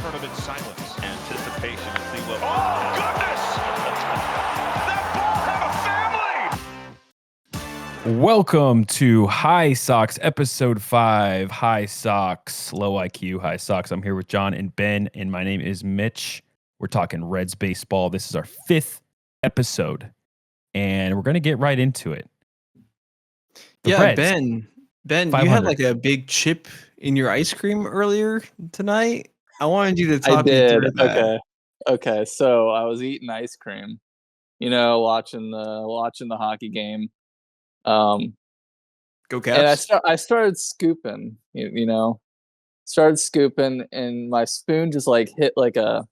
tournament silence. Anticipation to see what. Oh, goodness! That ball have a family! Welcome to High Sox, episode 5. High Sox, low IQ, High Sox. I'm here with John and Ben, and my name is Mitch. We're talking Reds baseball. This is our 5th episode, and we're going to get right into it. Reds, Ben, 500. you had like a big chip in your ice cream earlier tonight. I wanted you to talk me through that. Okay. So I was eating ice cream, watching the hockey game. Go Caps! And I started scooping, started scooping, and my spoon just like hit like it's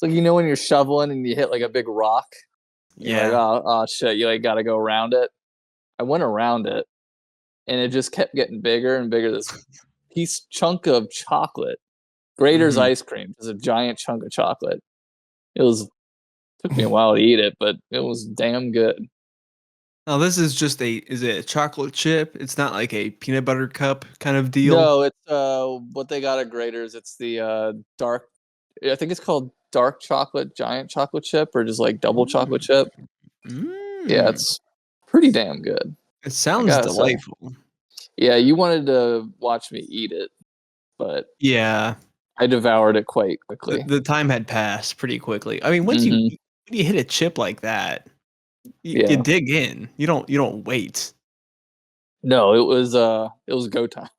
like when you're shoveling and you hit like a big rock. Yeah. You're like, oh shit! You like got to go around it. I went around it, and it just kept getting bigger and bigger. This chunk of chocolate, Grater's ice cream, is a giant chunk of chocolate. Took me a while to eat it, but it was damn good. Now this is just is it a chocolate chip? It's not like a peanut butter cup kind of deal. No, it's what they got at Grater's. It's the dark. I think it's called dark chocolate giant chocolate chip, or just like double chocolate chip. Yeah, it's pretty damn good. It sounds delightful. Yeah, you wanted to watch me eat it, but yeah, I devoured it quite quickly. The time had passed pretty quickly. I mean, when you hit a chip like that, you dig in. You don't wait. No, it was go time.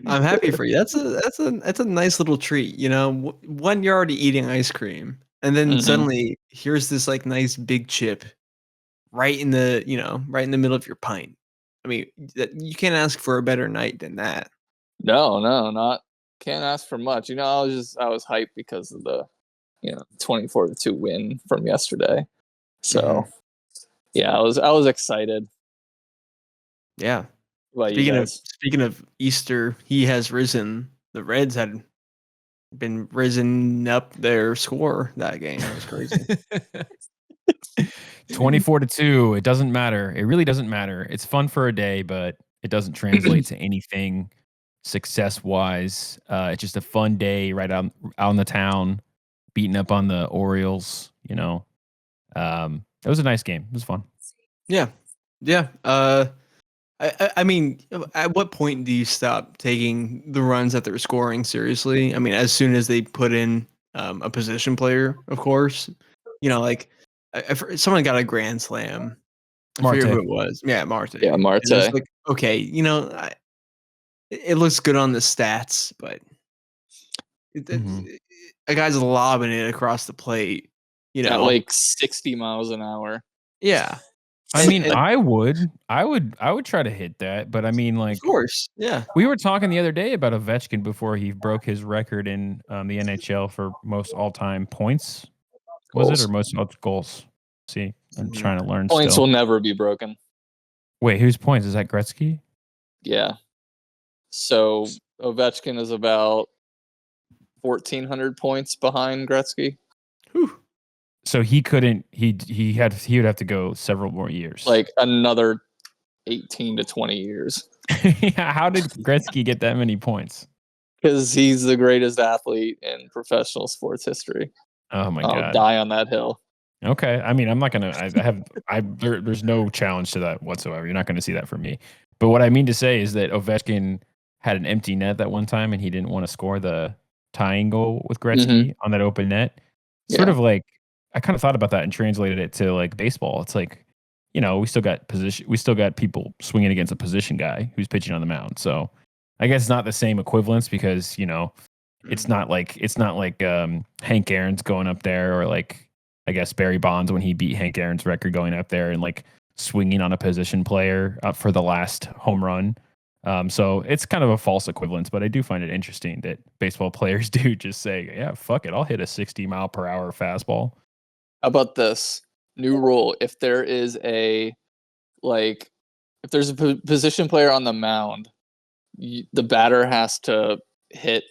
I'm happy for you. That's a nice little treat. When you're already eating ice cream, and then suddenly here's this like nice big chip right in the middle of your pint. I mean, you can't ask for a better night than that. No, can't ask for much. I was hyped because of the 24-2 win from yesterday. So yeah, I was excited. Yeah. Speaking of Easter, he has risen. The Reds had been risen up their score that game. That was crazy. 24-2. It doesn't matter. It really doesn't matter. It's fun for a day, but it doesn't translate to anything success-wise. It's just a fun day right out in the town, beating up on the Orioles. It was a nice game. It was fun. Yeah. I mean, at what point do you stop taking the runs that they're scoring seriously? I mean, as soon as they put in a position player, of course. Someone got a grand slam. I forget who it was. Yeah, Marte. Yeah, Marte. Like, okay, it looks good on the stats, but a guy's lobbing it across the plate. At like 60 miles an hour. Yeah. I mean, I would try to hit that, but I mean, like, of course, yeah. We were talking the other day about Ovechkin before he broke his record in the NHL for most all-time points. Was it, or most goals? See, I'm trying to learn. Points still. will never be broken. Wait, whose points? Is that Gretzky? Yeah. So Ovechkin is about 1,400 points behind Gretzky. Whew. So he couldn't. He would have to go several more years. Like another 18 to 20 years. How did Gretzky get that many points? Because he's the greatest athlete in professional sports history. Oh my God! I'll die on that hill. Okay, I mean, I'm not gonna. There's no challenge to that whatsoever. You're not gonna see that from me. But what I mean to say is that Ovechkin had an empty net that one time, and he didn't want to score the tying goal with Gretzky on that open net. Sort of like, I kind of thought about that and translated it to like baseball. It's like, we still got people swinging against a position guy who's pitching on the mound. So I guess it's not the same equivalence because it's not like Hank Aaron's going up there, or like I guess Barry Bonds when he beat Hank Aaron's record going up there and like swinging on a position player up for the last home run. So it's kind of a false equivalence, but I do find it interesting that baseball players do just say, yeah, fuck it, I'll hit a 60-mile-per-hour fastball. How about this new rule? If there's a position player on the mound, the batter has to hit.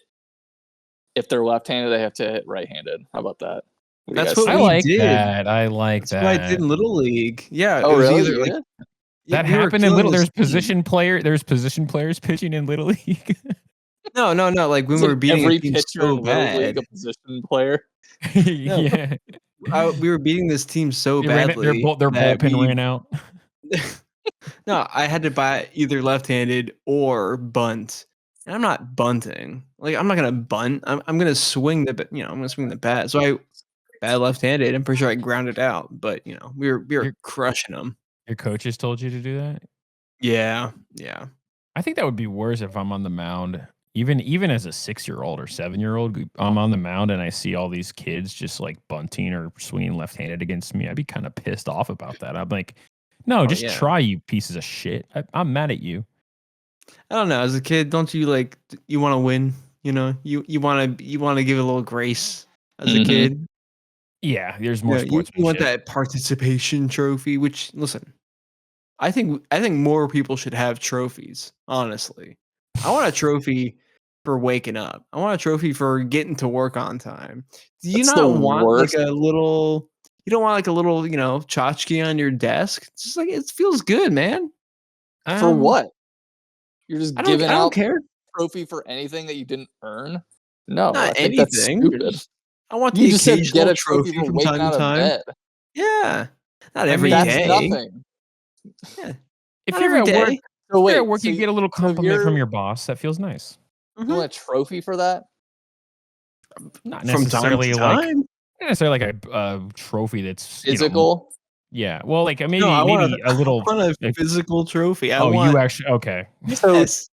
If they're left-handed, they have to hit right-handed. How about that? That's what I we like did. that. I like That's that. what I did in Little League. Yeah. Oh, really? That happened in Little. There's position players pitching in Little League. No. Like when we were Isn't beating a every team pitcher so in Little League bad. a position player? Yeah. We were beating this team so They ran it, their badly that bullpen we ran out. No, I had to buy either left-handed or bunt. And I'm not bunting. Like I'm not gonna bunt. I'm gonna swing I'm gonna swing the bat. So I bad left-handed. I'm pretty sure I grounded out, but we were Your crushing them. your coaches told you to do that? Yeah. I think that would be worse if I'm on the mound. Even as a 6-year-old or 7-year-old, I'm on the mound and I see all these kids just like bunting or swinging left-handed against me. I'd be kind of pissed off about that. I'm like, no, Oh, just yeah. try, you pieces of shit. I'm mad at you. I don't know. As a kid, don't you you want to win? You want to give a little grace as a Mhm. kid. Yeah, there's more You want sportsmanship. that participation trophy. Which listen, I think more people should have trophies. Honestly, I want a trophy for waking up. I want a trophy for getting to work on time. Do you That's the not want like worst. a little? You don't want like a little tchotchke on your desk. It's just like it feels good, man. For what? You're just I giving don't out care. trophy for anything that you didn't earn? No, Not I think that's anything. stupid. I want You the just said get occasional a trophy trophy for from waking time out to of time. bed. Yeah. Not I every mean, That's day. nothing. Yeah. if Not you're every at work, day. So if you're wait, at work, so you get a little so compliment from you're your boss. That feels nice. you Mhm. want a trophy for that? Not From time necessarily to like time. not necessarily like a trophy that's Physical? yeah. Well, like No, maybe a I little. want a Like, physical trophy. I oh, you want actually okay? So yes.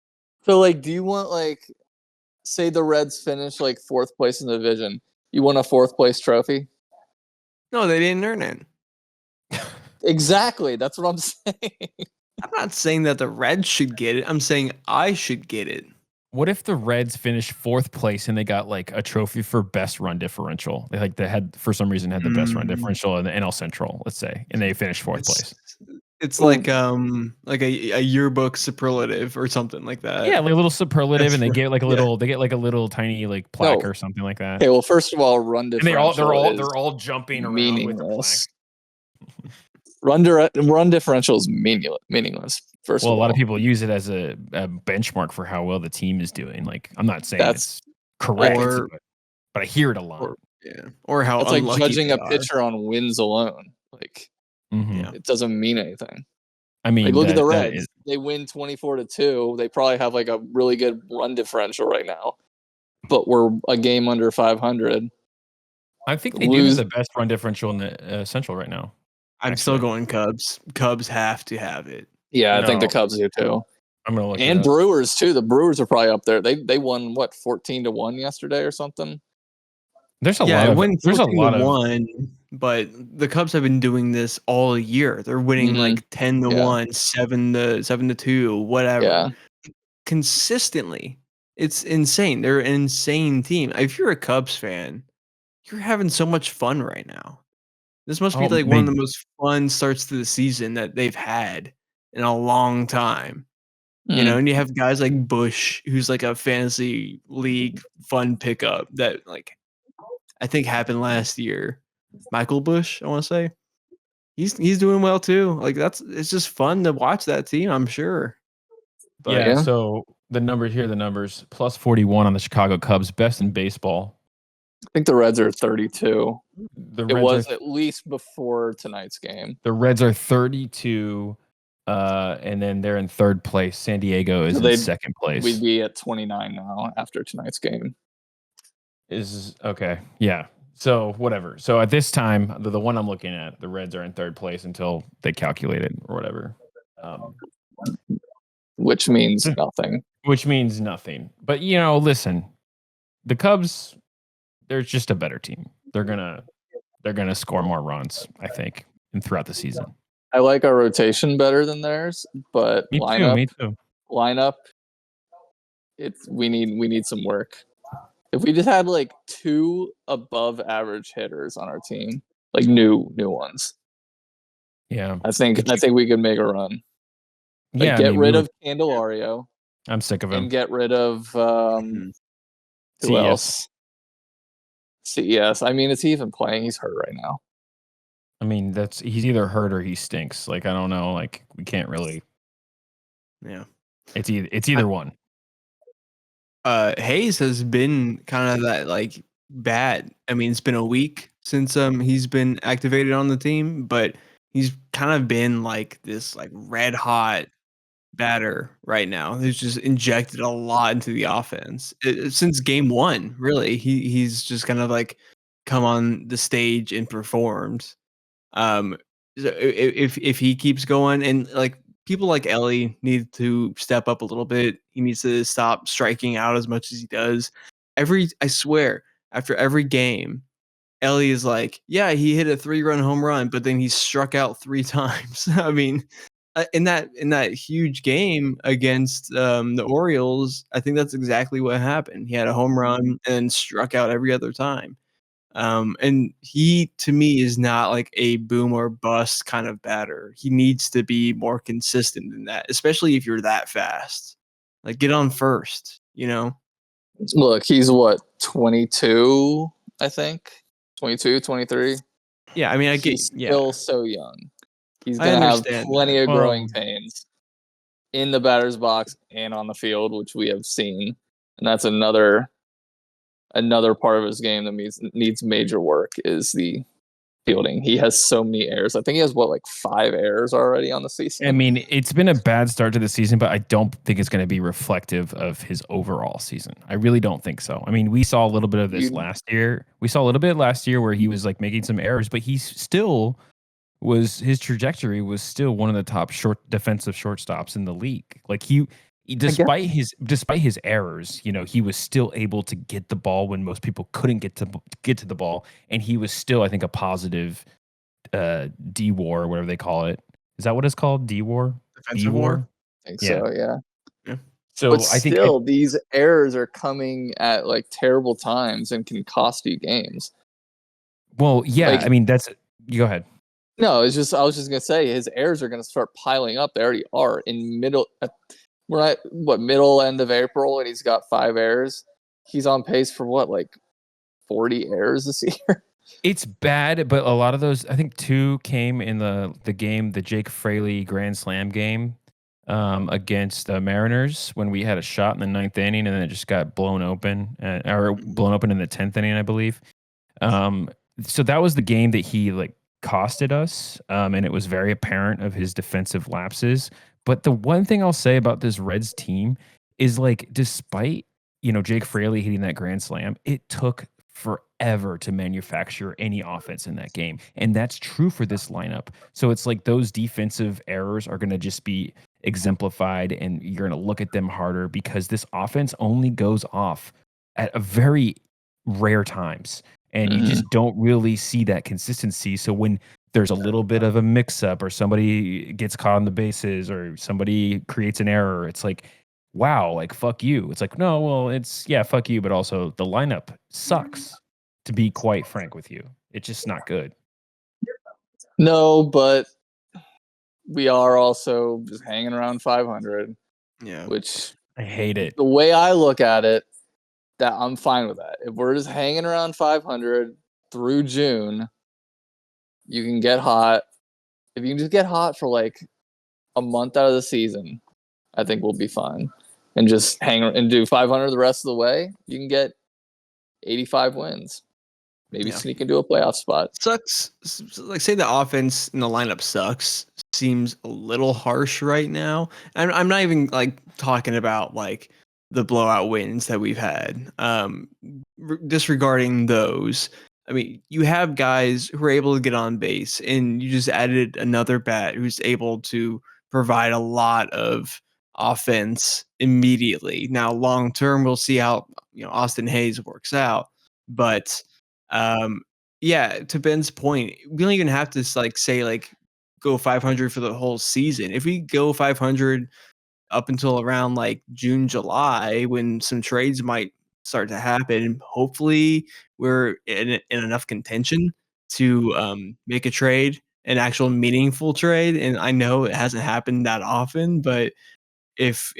so like do you want like say the Reds finish like 4th place in the division. You want a 4th place trophy? No, they didn't earn it. Exactly. That's what I'm saying. I'm not saying that the Reds should get it. I'm saying I should get it. What if the Reds finished 4th place and they got like a trophy for best run differential? They had for some reason had the best run Mm, differential in the NL Central, let's say, and they finished 4th place. it's Ooh. like a yearbook superlative or something like that. Yeah, like a little superlative, That's and they right. get like a Yeah. little, they get like a little tiny like plaque No. or something like that. Okay, well first of all, run And differential is they're all jumping around with the plaque. meaningless. Run differential is meaningless. First Well, a of lot all, of people use it as a benchmark for how well the team is doing. Like, I'm not saying That's- it's correct, Or but I hear it a lot. or how that's like unlucky judging they a are. pitcher on wins alone. Like Mhm. Yeah. it doesn't mean anything. I mean, Like look at the that Reds. is- They win 24-2. They probably have like a really good run differential right now. But we're a game under 500. I think they do have the best run differential in the Central right now. I'm still actually. going Cubs. Cubs have to have it. Yeah, I think the No. Cubs do too. I'm gonna look it And up. Brewers too. The Brewers are probably up there. They won what 14-1 yesterday or something. There's a Yeah, lot it of went there's a 14 lot to of 1, but the Cubs have been doing this all year. They're winning Mhm. like 10 to Yeah. 1, 7 to 2, whatever. Yeah. Consistently. It's insane. They're an insane team. If you're a Cubs fan, you're having so much fun right now. This must be like one of the most fun starts to the season that they've had in a long time. Mhm. And you have guys like Bush, who's like a fantasy league fun pickup that like I think happened last year. Michael Bush, I want to say. He's doing well too. Like it's just fun to watch that team, I'm sure. But yeah. So the numbers plus 41 on the Chicago Cubs, best in baseball. I think the Reds are 32. The It Reds was are at least before tonight's game. the Reds are 32, and then they're in 3rd place. San Diego is So in they'd- 2nd place. We'd be at 29 now after tonight's game. Is okay. Yeah. So whatever. So at this time, the one I'm looking at, the Reds are in 3rd place until they calculate it or whatever. Which means nothing. Which means nothing. But listen, the Cubs, they're just a better team. They're gonna score more runs, I think, and throughout the season. I like our rotation better than theirs, but Me too. lineup, we need some work. If we just had like 2 above average hitters on our team, like new ones, Yeah. I think we could make a run. Like Yeah. get rid of Candelario I'm sick of him. and get rid of who CES. else? CES. I mean, is he even playing? He's hurt right now. I mean, he's either hurt or he stinks. Like, I don't know. Like, we can't really. Yeah. It's either one. Hayes has been kind of that like bad. I mean, it's been a week since he's been activated on the team, but he's kind of been like this like red hot batter right now. Who's just injected a lot into the offense since game one. Really, he's just kind of like come on the stage and performed. Um, if he keeps going and like people like Elly need to step up a little bit. He needs to stop striking out as much as he does. I swear, after every game, Elly is like, yeah, he hit a 3-run home run, but then he struck out 3 times. I mean, in that huge game against the Orioles, I think that's exactly what happened. He had a home run and struck out every other time. And he, to me, is not like a boom or bust kind of batter. He needs to be more consistent than that, especially if you're that fast. Like, get on first, you know? Look, he's what, 22, I think? 22, 23? Yeah, I mean, He's yeah, still so young. He's I going to have understand plenty that. of growing Well, pains in the batter's box and on the field, which we have seen. And that's another part of his game that needs major work is the fielding. He has so many errors. I think he has what, like 5 errors already on the season. I mean, it's been a bad start to the season, but I don't think it's going to be reflective of his overall season. I really don't think so. I mean, we saw a little bit of this last year. We saw a little bit last year where he was like making some errors, but his trajectory was still one of the top defensive shortstops in the league. Like despite his errors, you know, he was still able to get the ball when most people couldn't get to the ball, and he was still, I think, a positive D WAR, whatever they call it. Is that what it's called? D WAR? Defensive war? I think Yeah. so, yeah. Yeah. So But I think still, these errors are coming at like terrible times and can cost you games. well, yeah, Like, I mean, you go ahead. no, it's just I was just gonna say his errors are gonna start piling up. They already are in we're at middle end of April and he's got 5 errors. He's on pace for what, like 40 errors this year. It's bad, but a lot of those, I think 2 came in the game, the Jake Fraley Grand Slam game against the Mariners when we had a shot in the 9th inning and then it just got blown open, or blown open in the 10th inning, I believe. So that was the game that he like costed us, and it was very apparent of his defensive lapses. But the one thing I'll say about this Reds team is like, despite Jake Fraley hitting that grand slam, it took forever to manufacture any offense in that game, and that's true for this lineup. So it's like those defensive errors are going to just be exemplified, and you're going to look at them harder because this offense only goes off at a very rare times and you just don't really see that consistency. So when there's a little bit of a mix up or somebody gets caught on the bases or somebody creates an error, it's like, wow, like fuck you. It's like, no, well, it's yeah, fuck you, but also the lineup sucks, to be quite frank with you. It's just not good. No, but we are also just hanging around 500. Yeah. Which I hate it. the way I look at it, that I'm fine with that. If we're just hanging around 500 through June, you can get hot. If you can just get hot for like a month out of the season, I think we'll be fine. And just hang and do 500 the rest of the way, you can get 85 wins. Maybe sneak into a playoff spot. Sucks. Like, say the offense in the lineup sucks. Seems a little harsh right now. I'm not even like talking about like the blowout wins that we've had. Disregarding those, I mean, you have guys who are able to get on base, and you just added another bat who's able to provide a lot of offense immediately. Now, long term, we'll see how Austin Hayes works out, but yeah, to Ben's point, we don't even have to like say like go 500 for the whole season. If we go 500 up until around like June, July, when some trades might start to happen, hopefully we're in enough contention to make a trade, an actual meaningful trade. And I know it hasn't happened that often, but if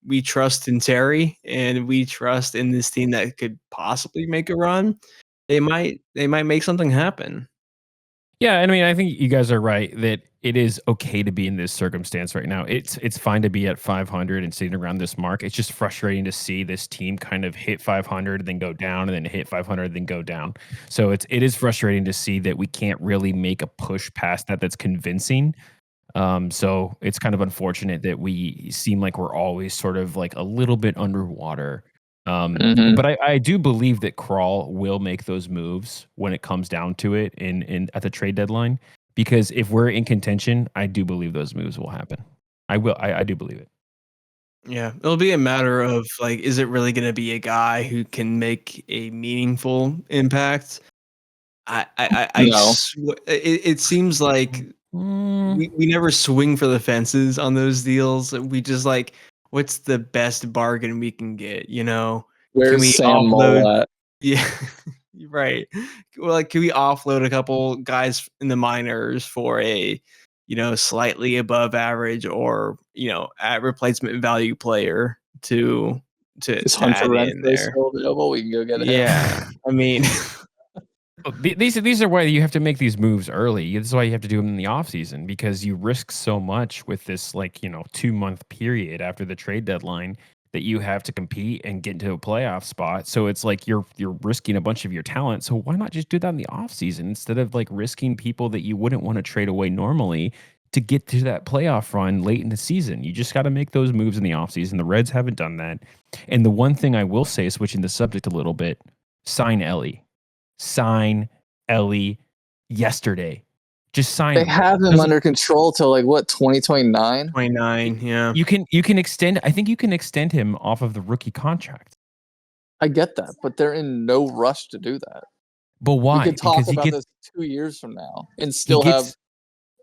we trust in Terry and we trust in this team that could possibly make a run, they might make something happen. Yeah, I mean, I think you guys are right that it is okay to be in this circumstance right now. It's fine to be at 500 and sitting around this mark. It's just frustrating to see this team kind of hit 500, then go down, and then hit 500, then go down. So it is frustrating to see that we can't really make a push past that that's convincing. So it's kind of unfortunate that we seem like we're always sort of like a little bit underwater. Mhm. But I do believe that Crawl will make those moves when it comes down to it in at the trade deadline. Because if we're in contention, I do believe those moves will happen. I do believe it. Yeah, it'll be a matter of like, is it really going to be a guy who can make a meaningful impact? No. It seems like Mm, we never swing for the fences on those deals. We just like, what's the best bargain we can get? You know, can Where's we Sam offload? Moll at? Yeah, right. Well, like, can we offload a couple guys in the minors for a, slightly above average or at replacement value player Is to Hunter add in Renfroe there? still available? We can go get him. Yeah, I mean, these are why you have to make these moves early. This is why you have to do them in the offseason because you risk so much with this 2-month period after the trade deadline that you have to compete and get into a playoff spot. So it's like you're risking a bunch of your talent. So why not just do that in the offseason instead of like risking people that you wouldn't want to trade away normally to get to that playoff run late in the season? You just got to make those moves in the offseason. The Reds haven't done that. And the one thing I will say, switching the subject a little bit, sign Elly. Sign Elly yesterday. Just sign They him. have him Doesn't under control till like what 2029? 29. Yeah. you can extend? I think you can extend him off of the rookie contract. I get that, but they're in no rush to do that. But We why? could talk Because about this 2 years from now and he still have gets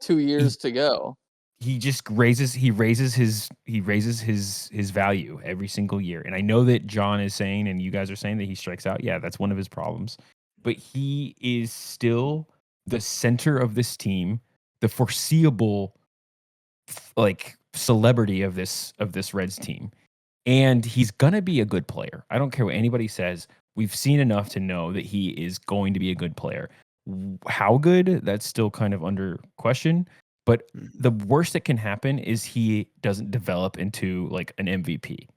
2 he, years to go. he just raises his value every single year. And I know that John is saying and you guys are saying that he strikes out. Yeah, that's one of his problems. But he is still the center of this team, the foreseeable like celebrity of this Reds team. And he's gonna be a good player. I don't care what anybody says. We've seen enough to know that he is going to be a good player. How good? That's still kind of under question. But the worst that can happen is he doesn't develop into like an MVP.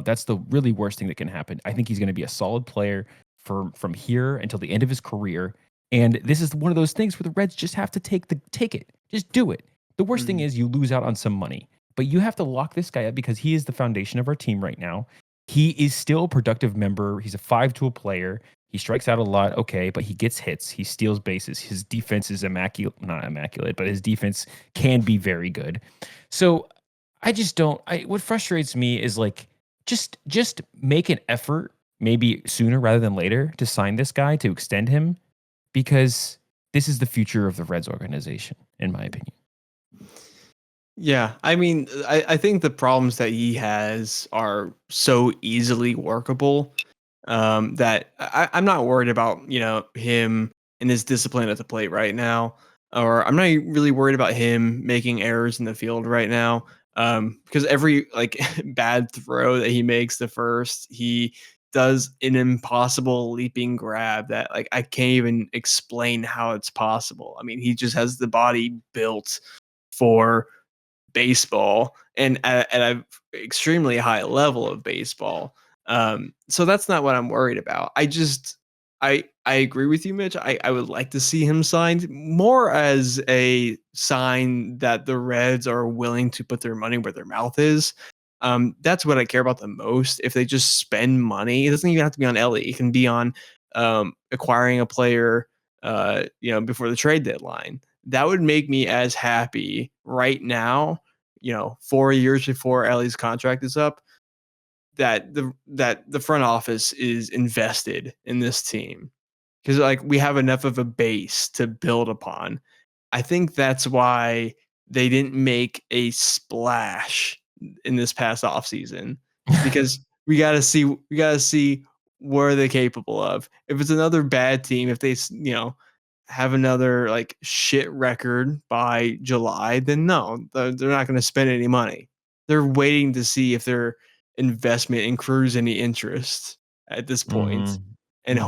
That's the really worst thing that can happen. I think he's going to be a solid player from here until the end of his career. And this is one of those things where the Reds just have to take it. Just do it. The worst thing is you lose out on some money. But you have to lock this guy up because he is the foundation of our team right now. He is still a productive member. He's a 5-tool player. He strikes out a lot, okay, but he gets hits. He steals bases. His defense is not immaculate, but his defense can be very good. So I just don't. What frustrates me is like just make an effort, maybe sooner rather than later, to sign this guy to extend him because this is the future of the Reds organization, in my opinion. Yeah, I mean, I think the problems that he has are so easily workable that I'm not worried about him and his discipline at the plate right now, or I'm not really worried about him making errors in the field right now. Because every like bad throw that he makes, the first he does an impossible leaping grab that like I can't even explain how it's possible. I mean, he just has the body built for baseball and at a extremely high level of baseball. So that's not what I'm worried about. I agree with you, Mitch. I would like to see him signed more as a sign that the Reds are willing to put their money where their mouth is. That's what I care about the most. If they just spend money, it doesn't even have to be on Elly. It can be on acquiring a player, before the trade deadline. That would make me as happy right now, 4 years before Ellie's contract is up, that the front office is invested in this team because like we have enough of a base to build upon. I think that's why they didn't make a splash in this past offseason because we gotta see what are they capable of. If it's another bad team, if they have another like shit record by July, then no, they're not going to spend any money. They're waiting to see if their investment accrues any interest at this point. Mhm. And Mhm.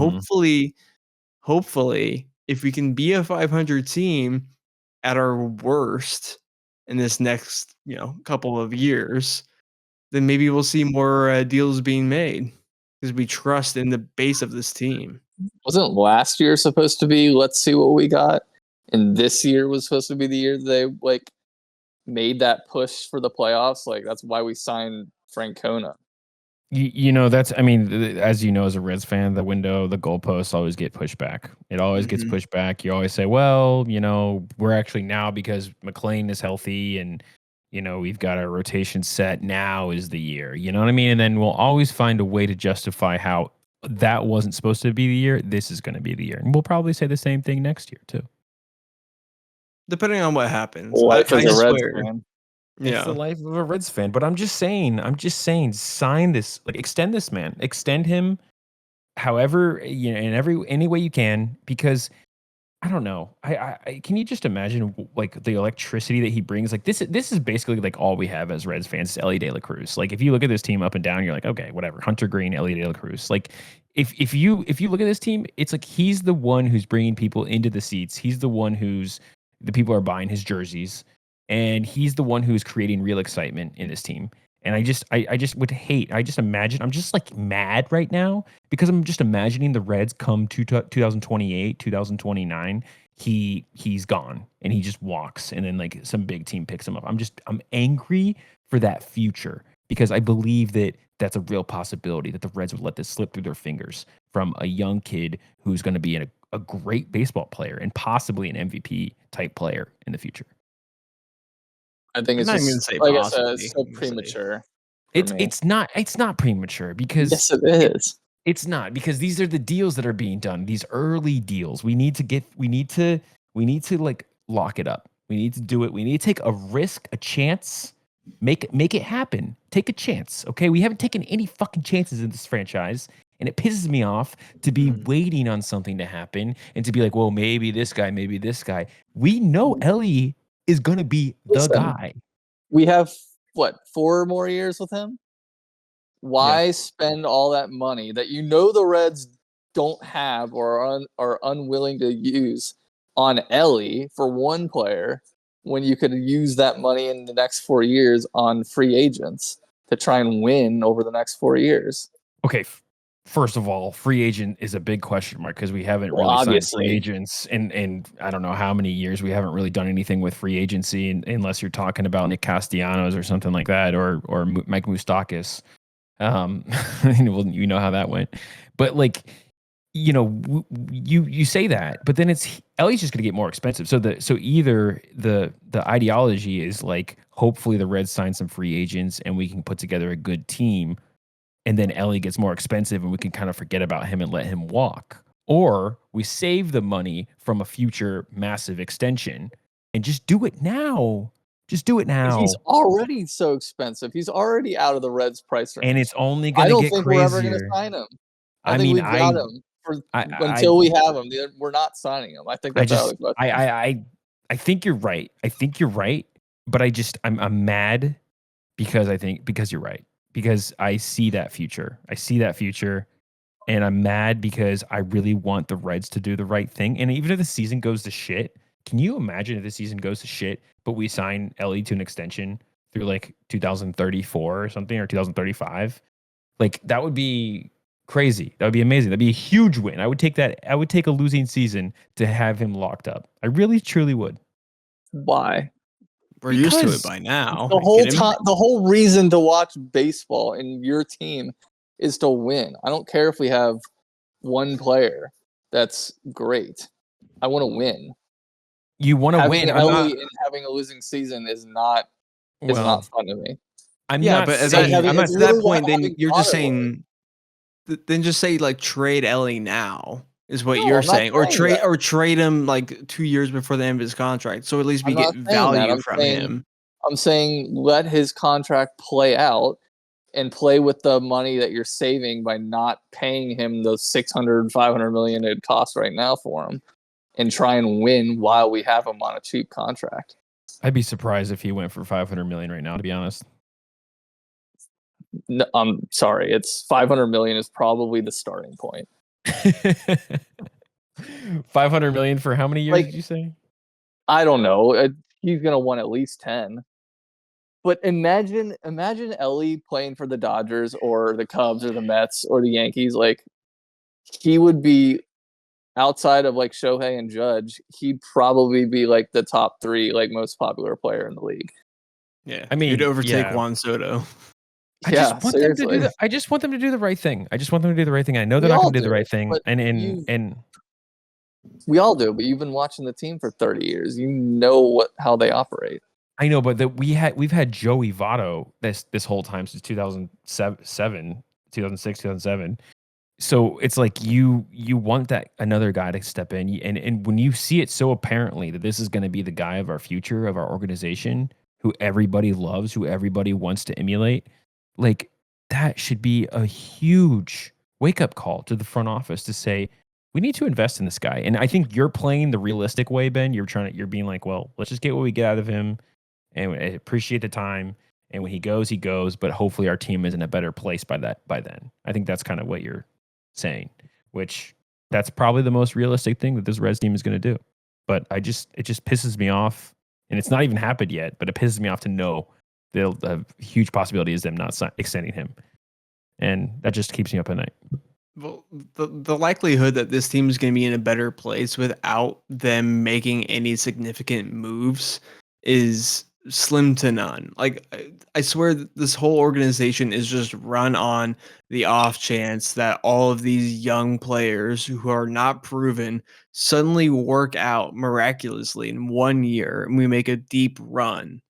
hopefully, if we can be a 500 team at our worst in this next, couple of years, then maybe we'll see more deals being made because we trust in the base of this team. Wasn't last year supposed to be, let's see what we got? And this year was supposed to be the year they made that push for the playoffs. That's why we signed Francona. That's, as you know, as a Reds fan, the goalposts always get pushed back. It always gets pushed back. You always say, well, we're actually now, because McLean is healthy and, we've got our rotation set, now is the year. You know what I mean? And then we'll always find a way to justify how that wasn't supposed to be the year. This is going to be the year. And we'll probably say the same thing next year, too. Depending on what happens. Life as a Reds swear. fan. It's the life of a Reds fan. But I'm just saying, sign this, extend this man, extend him however, in any way you can, because I don't know. I can you just imagine the electricity that he brings? This is basically all we have as Reds fans, is Elly De La Cruz. If you look at this team up and down, you're like, okay, whatever. Hunter Green, Elly De La Cruz. If you look at this team, it's he's the one who's bringing people into the seats. He's the one the people are buying his jerseys, and he's the one who's creating real excitement in this team. And I just would hate. I just imagine. I'm just mad right now because I'm just imagining the Reds come to 2028, 2029. He's gone and he just walks, and then some big team picks him up. I'm angry for that future because I believe that that's a real possibility that the Reds would let this slip through their fingers from a young kid who's going to be a great baseball player and possibly an MVP type player in the future. I think it's I'm not even just, gonna say I said, possibly. it's so I'm gonna say- premature. It's not premature because Yes, it is. it's not, because these are the deals that are being done. These early deals. We need to lock it up. We need to do it. We need to take a risk, a chance, make it happen. Take a chance. Okay. We haven't taken any fucking chances in this franchise. And it pisses me off to be waiting on something to happen and to be like, well, maybe this guy, maybe this guy. We know Elly is going to be the guy. We have, 4 more years with him? Why spend all that money that the Reds don't have or are unwilling to use on Elly for one player when you could use that money in the next 4 years on free agents to try and win over the next 4 years? Okay. First of all, free agent is a big question mark because we haven't really signed free agents in I don't know how many years. We haven't really done anything with free agency unless you're talking about Nick Castellanos or something like that, or Mike Moustakas. Well, you know how that went. But you say that, but then Elly's just going to get more expensive. So either the ideology is hopefully the Reds sign some free agents and we can put together a good team, and then Elly gets more expensive and we can kind of forget about him and let him walk. Or we save the money from a future massive extension and just do it now. Just do it now. He's already so expensive. He's already out of the Reds price range. And it's only going to get crazier. I don't think we're ever going to sign him. I think we've got him until we have him. We're not signing him. I think that's out of the question. I think you're right. But I'm mad because you're right. Because I see that future. And I'm mad because I really want the Reds to do the right thing. And even if the season goes to shit, can you imagine if the season goes to shit, but we sign Elly to an extension through 2034 or something, or 2035? That would be crazy. That would be amazing. That'd be a huge win. I would take that. I would take a losing season to have him locked up. I really, truly would. Why? We're used to it by now. The whole time, the whole reason to watch baseball in your team is to win. I don't care if we have one player that's great. I want to win. You want to win. Elly and having a losing season is not fun to me. But at that point, then you're just saying, then just say trade Elly now. Is what you're saying, or trade him 2 years before the end of his contract, so at least we get value from him. I'm saying let his contract play out and play with the money that you're saving by not paying him the $600-500 million it costs right now for him, and try and win while we have him on a cheap contract. I'd be surprised if he went for $500 million right now, to be honest. No, I'm sorry, it's $500 million is probably the starting point. $500 million for how many years Like- did you say? I don't know. He's gonna win at least 10. But imagine Elly playing for the Dodgers or the Cubs or the Mets or the Yankees. Like, he would be outside of like Shohei and Judge. He'd probably be like the top 3 like most popular player in the league. Yeah, I mean, you'd overtake yeah. Juan Soto. I Yeah, just want them to do seriously. I just want them to do the right thing. I just want them to do the right thing. I know We they're not all going to do the do, right thing, but and we all do. But you've been watching the team for 30 years. You know how they operate. I know, but we've had Joey Votto this whole time since 2006, 2007. So it's like you want that another guy to step in, and when you see it so apparently that this is going to be the guy of our future, of our organization, who everybody loves, who everybody wants to emulate, like that should be a huge wake up call to the front office to say we need to invest in this guy. And I think you're playing the realistic way, Ben. You're being like, well, let's just get what we get out of him, and I appreciate the time. And when he goes, but hopefully our team is in a better place by then. I think that's kind of what you're saying, which that's probably the most realistic thing that this Reds team is going to do. But it just pisses me off, and it's not even happened yet, but it pisses me off to know the huge possibility is them not extending him, and that just keeps me up at night. Well, the likelihood that this team is going to be in a better place without them making any significant moves is slim to none. Like, I swear that this whole organization is just run on the off chance that all of these young players who are not proven suddenly work out miraculously in 1 year and we make a deep run.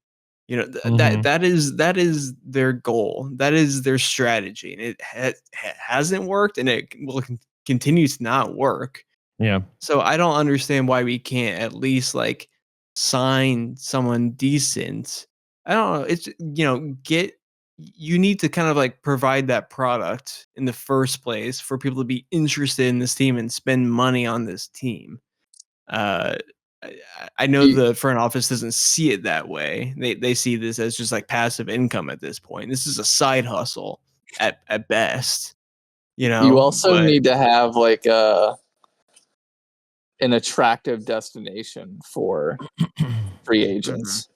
You know, that is their goal. That is their strategy, and it hasn't worked, and it will continue to not work. Yeah. So I don't understand why we can't at least like sign someone decent. I don't know. It's you need to kind of like provide that product in the first place for people to be interested in this team and spend money on this team. Uh, I know You- the front office doesn't see it that way. They see this as just like passive income at this point. This is a side hustle at best. You also but need to have like an attractive destination for free agents.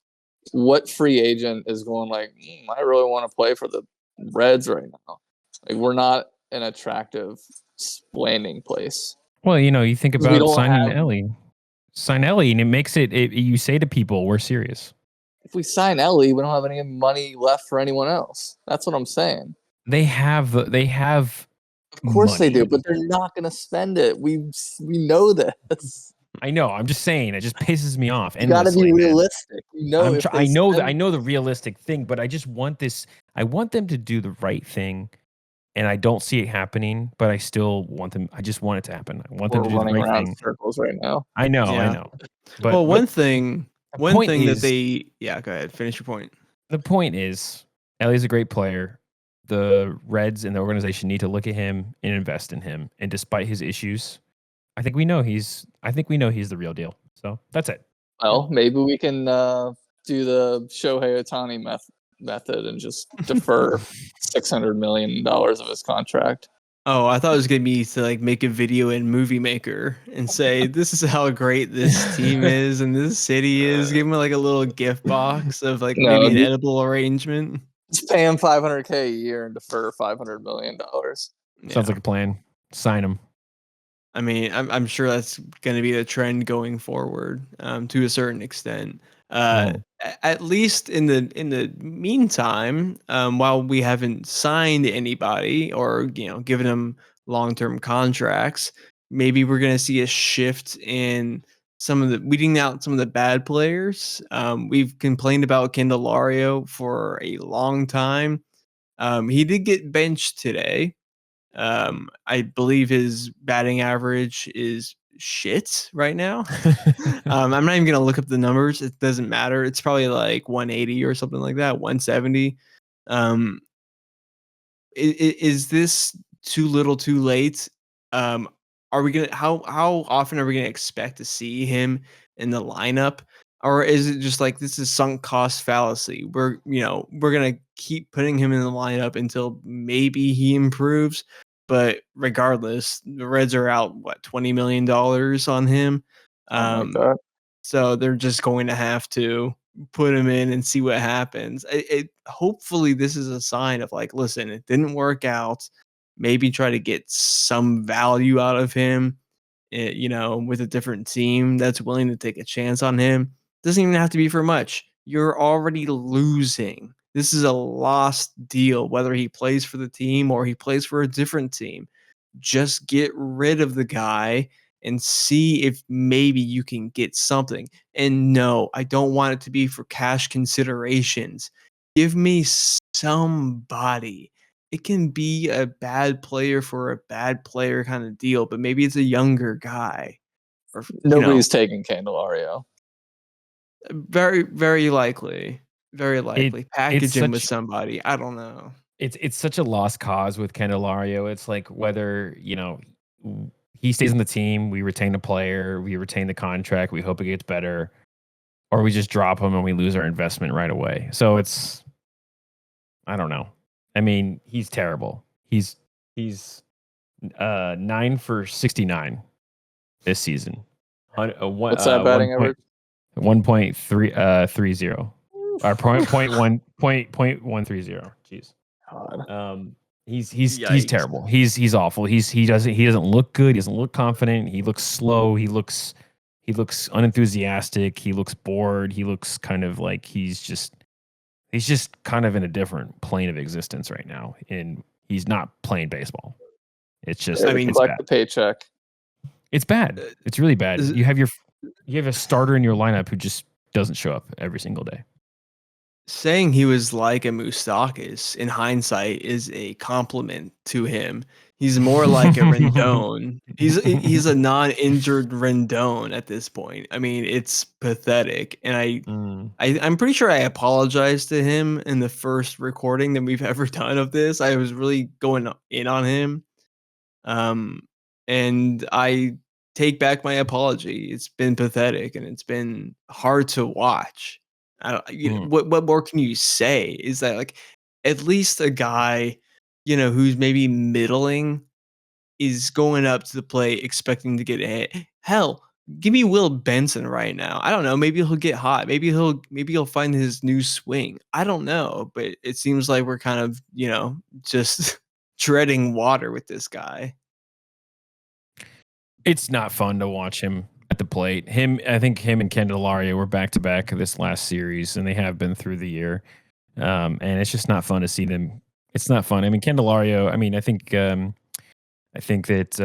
What free agent is going like, I really want to play for the Reds right now? Like, we're not an attractive landing place. Well, you think 'Cause we about don't signing have- Elly. Sign Elly, and it makes it. You say to people, "We're serious." If we sign Elly, we don't have any money left for anyone else. That's what I'm saying. They have. Of course they do, money. but they're not going to spend it. We know this. I know. I'm just saying. It just pisses me off. You got to endlessly, be man. realistic. I know that. I know the realistic thing, but I just want this. I want them to do the right thing, and I don't see it happening. But I still want them. I just want it to happen. I want them We're to do the running right around thing. circles right now. I know. Yeah. But well, one thing point that is- they go ahead, finish your point. the point is, Ellie's a great player. The Reds and the organization need to look at him and invest in him. And despite his issues, I think we know he's the real deal. So that's it. Well, maybe we can do the Shohei Ohtani method and just defer $600 million of his contract. Oh, I thought it was gonna be to like make a video in Movie Maker and say this is how great this team is and this city is. Give him like a little gift box of like No, maybe an dude. edible arrangement. Just pay him $500K a year and defer $500 million. Sounds Yeah. like a plan. Sign him. I mean, I'm sure that's going to be the trend going forward, to a certain extent. At least in the meantime, while we haven't signed anybody or given them long-term contracts, maybe we're going to see a shift in weeding out some of the bad players. We've complained about Candelario for a long time. He did get benched today. I believe his batting average is shit right now. I'm not even gonna look up the numbers. It doesn't matter. It's probably like 180 or something like that, 170. Um, is this too little, too late? Are we gonna how often are we gonna expect to see him in the lineup? Or is it just like this is sunk cost fallacy? We're gonna keep putting him in the lineup until maybe he improves. But regardless, the Reds are out $20 million on him. Something like that. So they're just going to have to put him in and see what happens. Hopefully this is a sign of like, listen, it didn't work out. Maybe try to get some value out of him, with a different team that's willing to take a chance on him. Doesn't even have to be for much. You're already losing. This is a lost deal, whether he plays for the team or he plays for a different team. Just get rid of the guy and see if maybe you can get something. And no, I don't want it to be for cash considerations. Give me somebody. It can be a bad player for a bad player kind of deal, but maybe it's a younger guy. Or Nobody's taking Candelario. Very, very likely. Very likely. Package him with such somebody. I don't know. it's such a lost cause with Candelario. It's like whether he stays on the team, we retain the player, we retain the contract, we hope it gets better, or we just drop him and we lose our investment right away. So it's, I don't know. I mean, he's terrible. He's 9 for 69 this season. What's that batting average? 1.30 or .130. Jeez. God. He's terrible. He's awful. He doesn't look good. He doesn't look confident. He looks slow. He looks unenthusiastic. He looks bored. He looks kind of like he's just kind of in a different plane of existence right now, and he's not playing baseball. It's just, it's collect bad. the paycheck. It's bad. It's really bad. You have a starter in your lineup who just doesn't show up every single day. Saying he was like a Moustakas in hindsight is a compliment to him. He's more like a Rendon. He's a non-injured Rendon at this point. I mean, it's pathetic. And I'm pretty sure I apologized to him in the first recording that we've ever done of this. I was really going in on him. And I take back my apology. It's been pathetic and it's been hard to watch. I don't, what more can you say? Is that like at least a guy, who's maybe middling is going up to the plate expecting to get a hit. Hell, give me Will Benson right now. I don't know. Maybe he'll get hot. Maybe he'll find his new swing. I don't know, but it seems like we're kind of, just treading water with this guy. It's not fun to watch him at the plate. I think him and Candelario were back to back this last series, and they have been through the year. And it's just not fun to see them. It's not fun. I mean, Candelario. I mean, I think that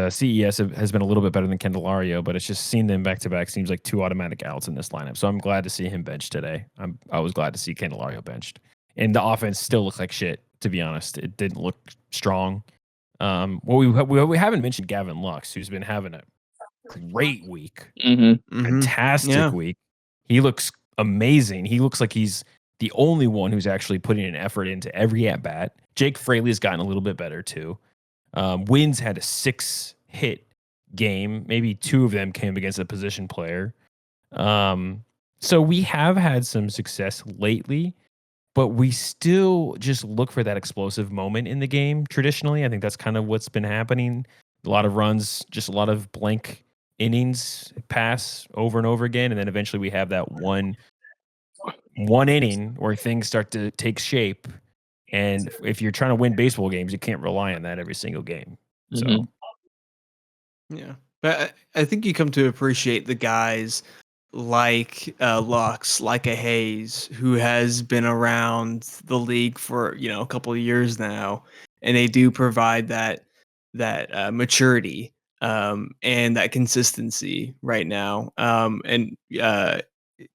CES has been a little bit better than Candelario, but it's just seeing them back to back seems like 2 automatic outs in this lineup. So I'm glad to see him benched today. I was glad to see Candelario benched, and the offense still looked like shit. To be honest, it didn't look strong. We haven't mentioned Gavin Lux, who's been having a great week, fantastic week. He looks amazing. He looks like he's the only one who's actually putting an effort into every at bat. Jake Fraley's gotten a little bit better too. Wins had a 6-hit game. Maybe 2 of them came against a position player. So we have had some success lately, but we still just look for that explosive moment in the game. Traditionally, I think that's kind of what's been happening. A lot of runs, just a lot of blank innings pass over and over again, and then eventually we have that one inning where things start to take shape. And if you're trying to win baseball games, you can't rely on that every single game. So, yeah, but I think you come to appreciate the guys like Lux, like a Hayes, who has been around the league for a couple of years now, and they do provide that maturity and that consistency right now. And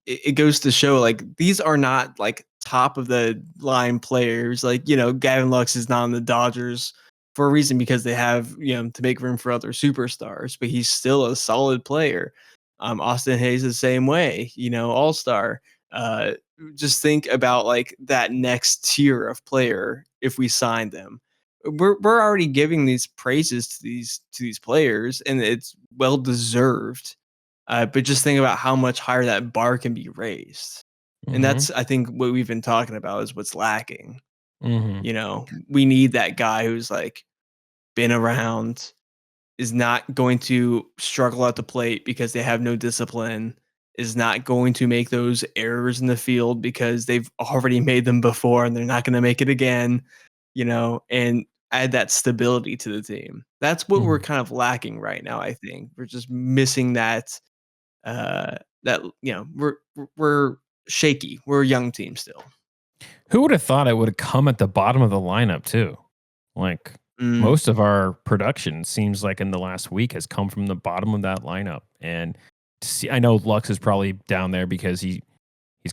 it goes to show like these are not like top of the line players. Like Gavin Lux is not on the Dodgers for a reason because they have to make room for other superstars, but he's still a solid player. Austin Hayes the same way, all-star. Just think about like that next tier of player if we sign them. We're already giving these praises to these players, and it's well deserved. But just think about how much higher that bar can be raised. And that's, I think, what we've been talking about is what's lacking. We need that guy who's like been around, is not going to struggle at the plate because they have no discipline, is not going to make those errors in the field because they've already made them before and they're not going to make it again, and add that stability to the team. That's what we're kind of lacking right now, I think. We're just missing that we're shaky. We're a young team still. Who would have thought it would have come at the bottom of the lineup too? Like most of our production seems like in the last week has come from the bottom of that lineup. And I know Lux is probably down there because he's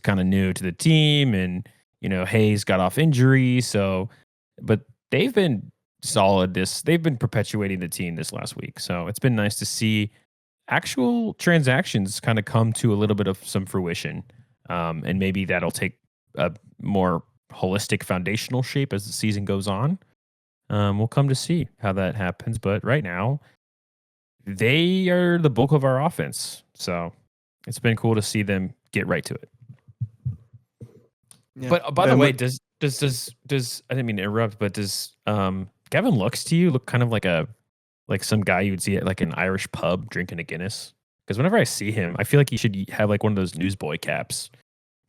kind of new to the team, and Hayes got off injury. So, but they've been solid. They've been perpetuating the team this last week. So it's been nice to see actual transactions kind of come to a little bit of some fruition. And maybe that'll take a more holistic foundational shape as the season goes on. We'll come to see how that happens. But right now, they are the bulk of our offense. So it's been cool to see them get right to it. Yeah. But by the way, does I didn't mean to interrupt, but does Gavin Lux to you look kind of like some guy you would see at like an Irish pub drinking a Guinness? Because whenever I see him, I feel like he should have like one of those newsboy caps,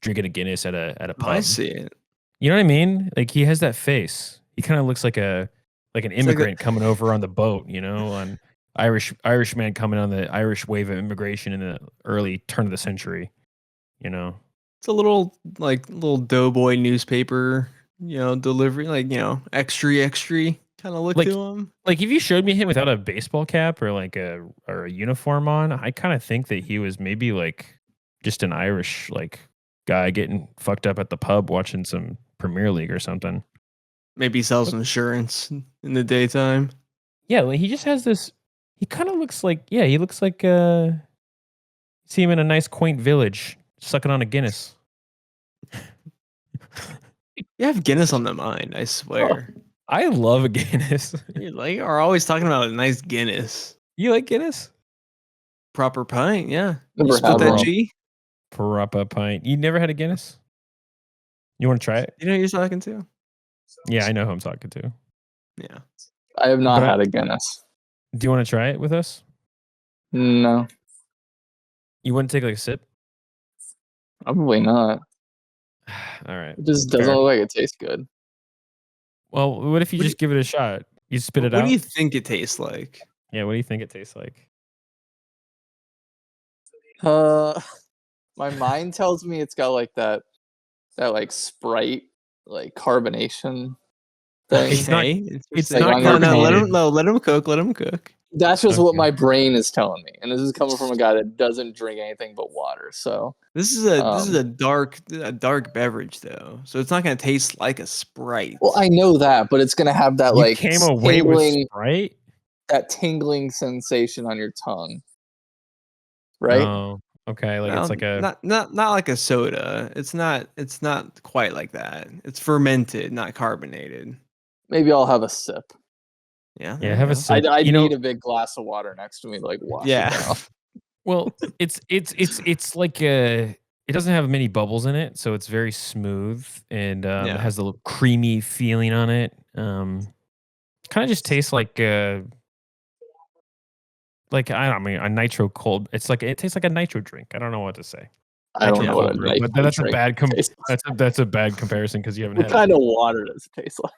drinking a Guinness at a pub. I see it. You know what I mean? Like he has that face. He kind of looks like an immigrant coming over on the boat. On Irish man coming on the Irish wave of immigration in the early turn of the century. It's a little doughboy newspaper, delivery, extra kind of look to him. Like if you showed me him without a baseball cap or like a uniform on, I kind of think that he was maybe like just an Irish like guy getting fucked up at the pub watching some Premier League or something. Maybe sells insurance in the daytime. Yeah, like he just has this. He kind of looks like he looks like see him in a nice quaint village sucking on a Guinness. You have Guinness on the mind, I swear. Oh, I love a Guinness. You are always talking about a nice Guinness. You like Guinness? Proper pint, yeah. Never Just put that one. G. Proper pint. You never had a Guinness? You want to try it? You know who you're talking to? Yeah, I know who I'm talking to. Yeah. I have not had a Guinness. Do you want to try it with us? No. You want to take like a sip? Probably not. All right. It just doesn't look like it tastes good. Well, what if you just give it a shot? You spit it out? What do you think it tastes like? Yeah, what do you think it tastes like? My mind tells me it's got like that like Sprite like carbonation thing. It's like not carbonated. Let him cook. That's just what my brain is telling me, and this is coming from a guy that doesn't drink anything but water. So this is a dark beverage though, so it's not going to taste like a Sprite. Well, I know that, but it's going to have that like came away with Sprite, that tingling sensation on your tongue, right? Oh, okay. Like it's like a not like a soda. It's not quite like that. It's fermented, not carbonated. Maybe I'll have a sip. Yeah, have a sip. I need a big glass of water next to me to like wash it down. Well, it's like it doesn't have many bubbles in it, so it's very smooth and it has a little creamy feeling on it. Kind of just tastes like I don't mean a nitro cold. It tastes like a nitro drink. I don't know what to say. I don't know what a nitro but that's a drink bad that's a bad comparison because you haven't had. What kind of water does it taste like?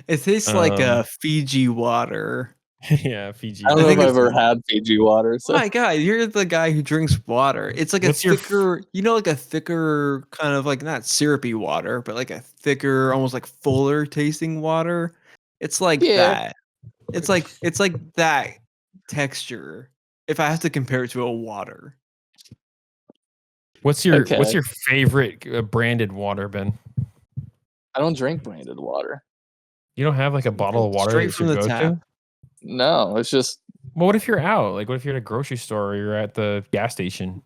It tastes like a Fiji water. Yeah, Fiji. I don't know if I've ever had Fiji water. So. Oh my God, you're the guy who drinks water. It's like a thicker, like a thicker kind of like not syrupy water, but like a thicker, almost like fuller tasting water. It's like that. It's like that texture. If I have to compare it to a water. What's your favorite branded water, Ben? I don't drink branded water. You don't have like a bottle of water straight from the tap? No, it's just. Well, what if you're out? Like, what if you're at a grocery store or you're at the gas station?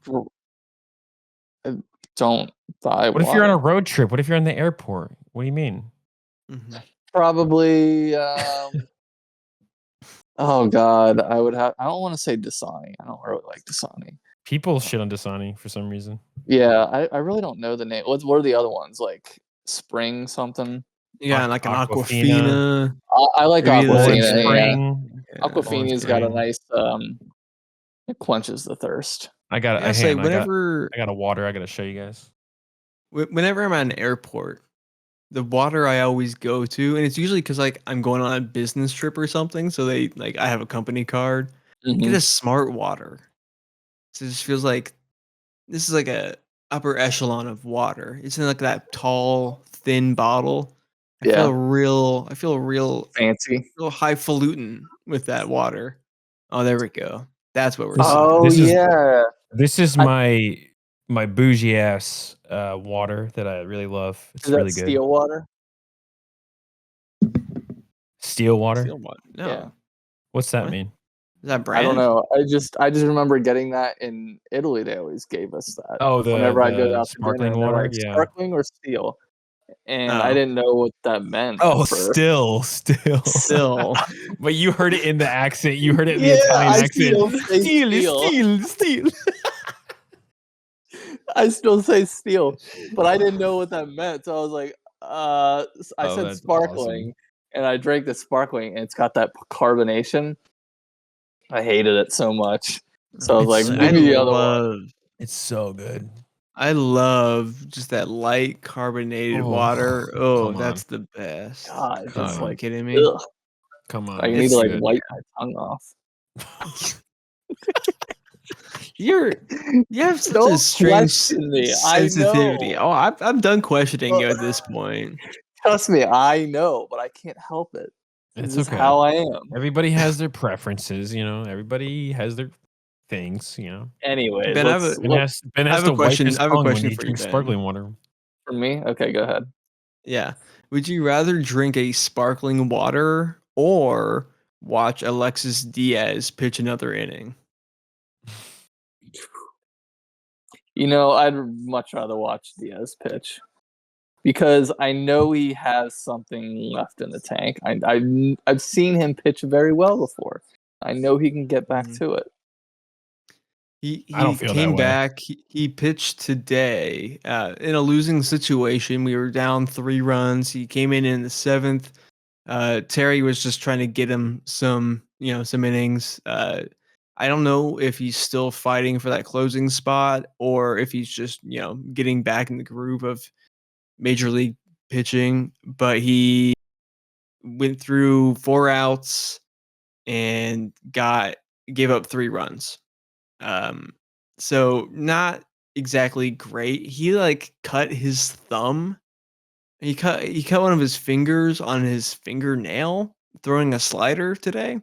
I don't buy. What if you're on a road trip? What if you're in the airport? What do you mean? Mm-hmm. Probably. Oh God, I would have. I don't want to say Dasani. I don't really like Dasani. People shit on Dasani for some reason. Yeah, I really don't know the name. What are the other ones like? Spring something. You got like an Aquafina. Aquafina. I like Maybe Poland Aquafina. Yeah. Spring. Aquafina's got a nice. It quenches the thirst. I got I say whenever I got a water. I got to show you guys. whenever I'm at an airport, the water I always go to, and it's usually because like I'm going on a business trip or something. So they like I have a company card. Get a smart water. So it just feels like this is like a upper echelon of water. It's in like that tall, thin bottle. I feel real Fancy. highfalutin with that water. Oh, there we go. That's what we're This- talking. Oh this is- yeah. This is I- my bougie ass water that I really love. It's Is that really good. steel water? Steel water. Steel water. No. Yeah. What's that What? mean? Is that brand? I don't know. I just remember getting that in Italy. They always gave us that. Oh, whenever I go the out to dinner, sparkling and they're water. like, Yeah. sparkling or steel, and I Oh. didn't know what that meant. Oh, at first. still. Still. But you heard it in the accent. You heard it in the Yeah, Italian I accent. still say Steel. I still say steel, but I didn't know what that meant. So I was like, I Oh, said that's sparkling, awesome. and I drank the sparkling, and it's got that carbonation. I hated it so much. So I was like, It's give me the other one. It's so good. I love just that light carbonated Oh, water. Oh, come that's on. the best. God, Come just on. Are you like, kidding me? ugh. Come on. I need it's to like good. wipe my tongue off. You have such Don't a strange question me. I sensitivity. know. Oh, I'm done questioning you at this point. Trust me, I know, but I can't help it. It's This is okay. how I am. Everybody has their preferences, everybody has their things, Anyways, Ben, I have let's a- Ben look has I have to a wipe question- his I have a tongue when question he for you, drinks Ben. sparkling water. for me. Okay, go ahead. Yeah. Would you rather drink a sparkling water or watch Alexis Diaz pitch another inning? I'd much rather watch Diaz pitch because I know he has something left in the tank. I've seen him pitch very well before. I know he can get back Mhm. to it. He I don't feel that came way. back. He pitched today in a losing situation. We were down 3 runs. He came in the 7th. Terry was just trying to get him some innings. I don't know if he's still fighting for that closing spot or if he's just getting back in the groove of major league pitching. But he went through 4 outs and gave up 3 runs. So not exactly great. He like cut his thumb. He cut one of his fingers on his fingernail throwing a slider today.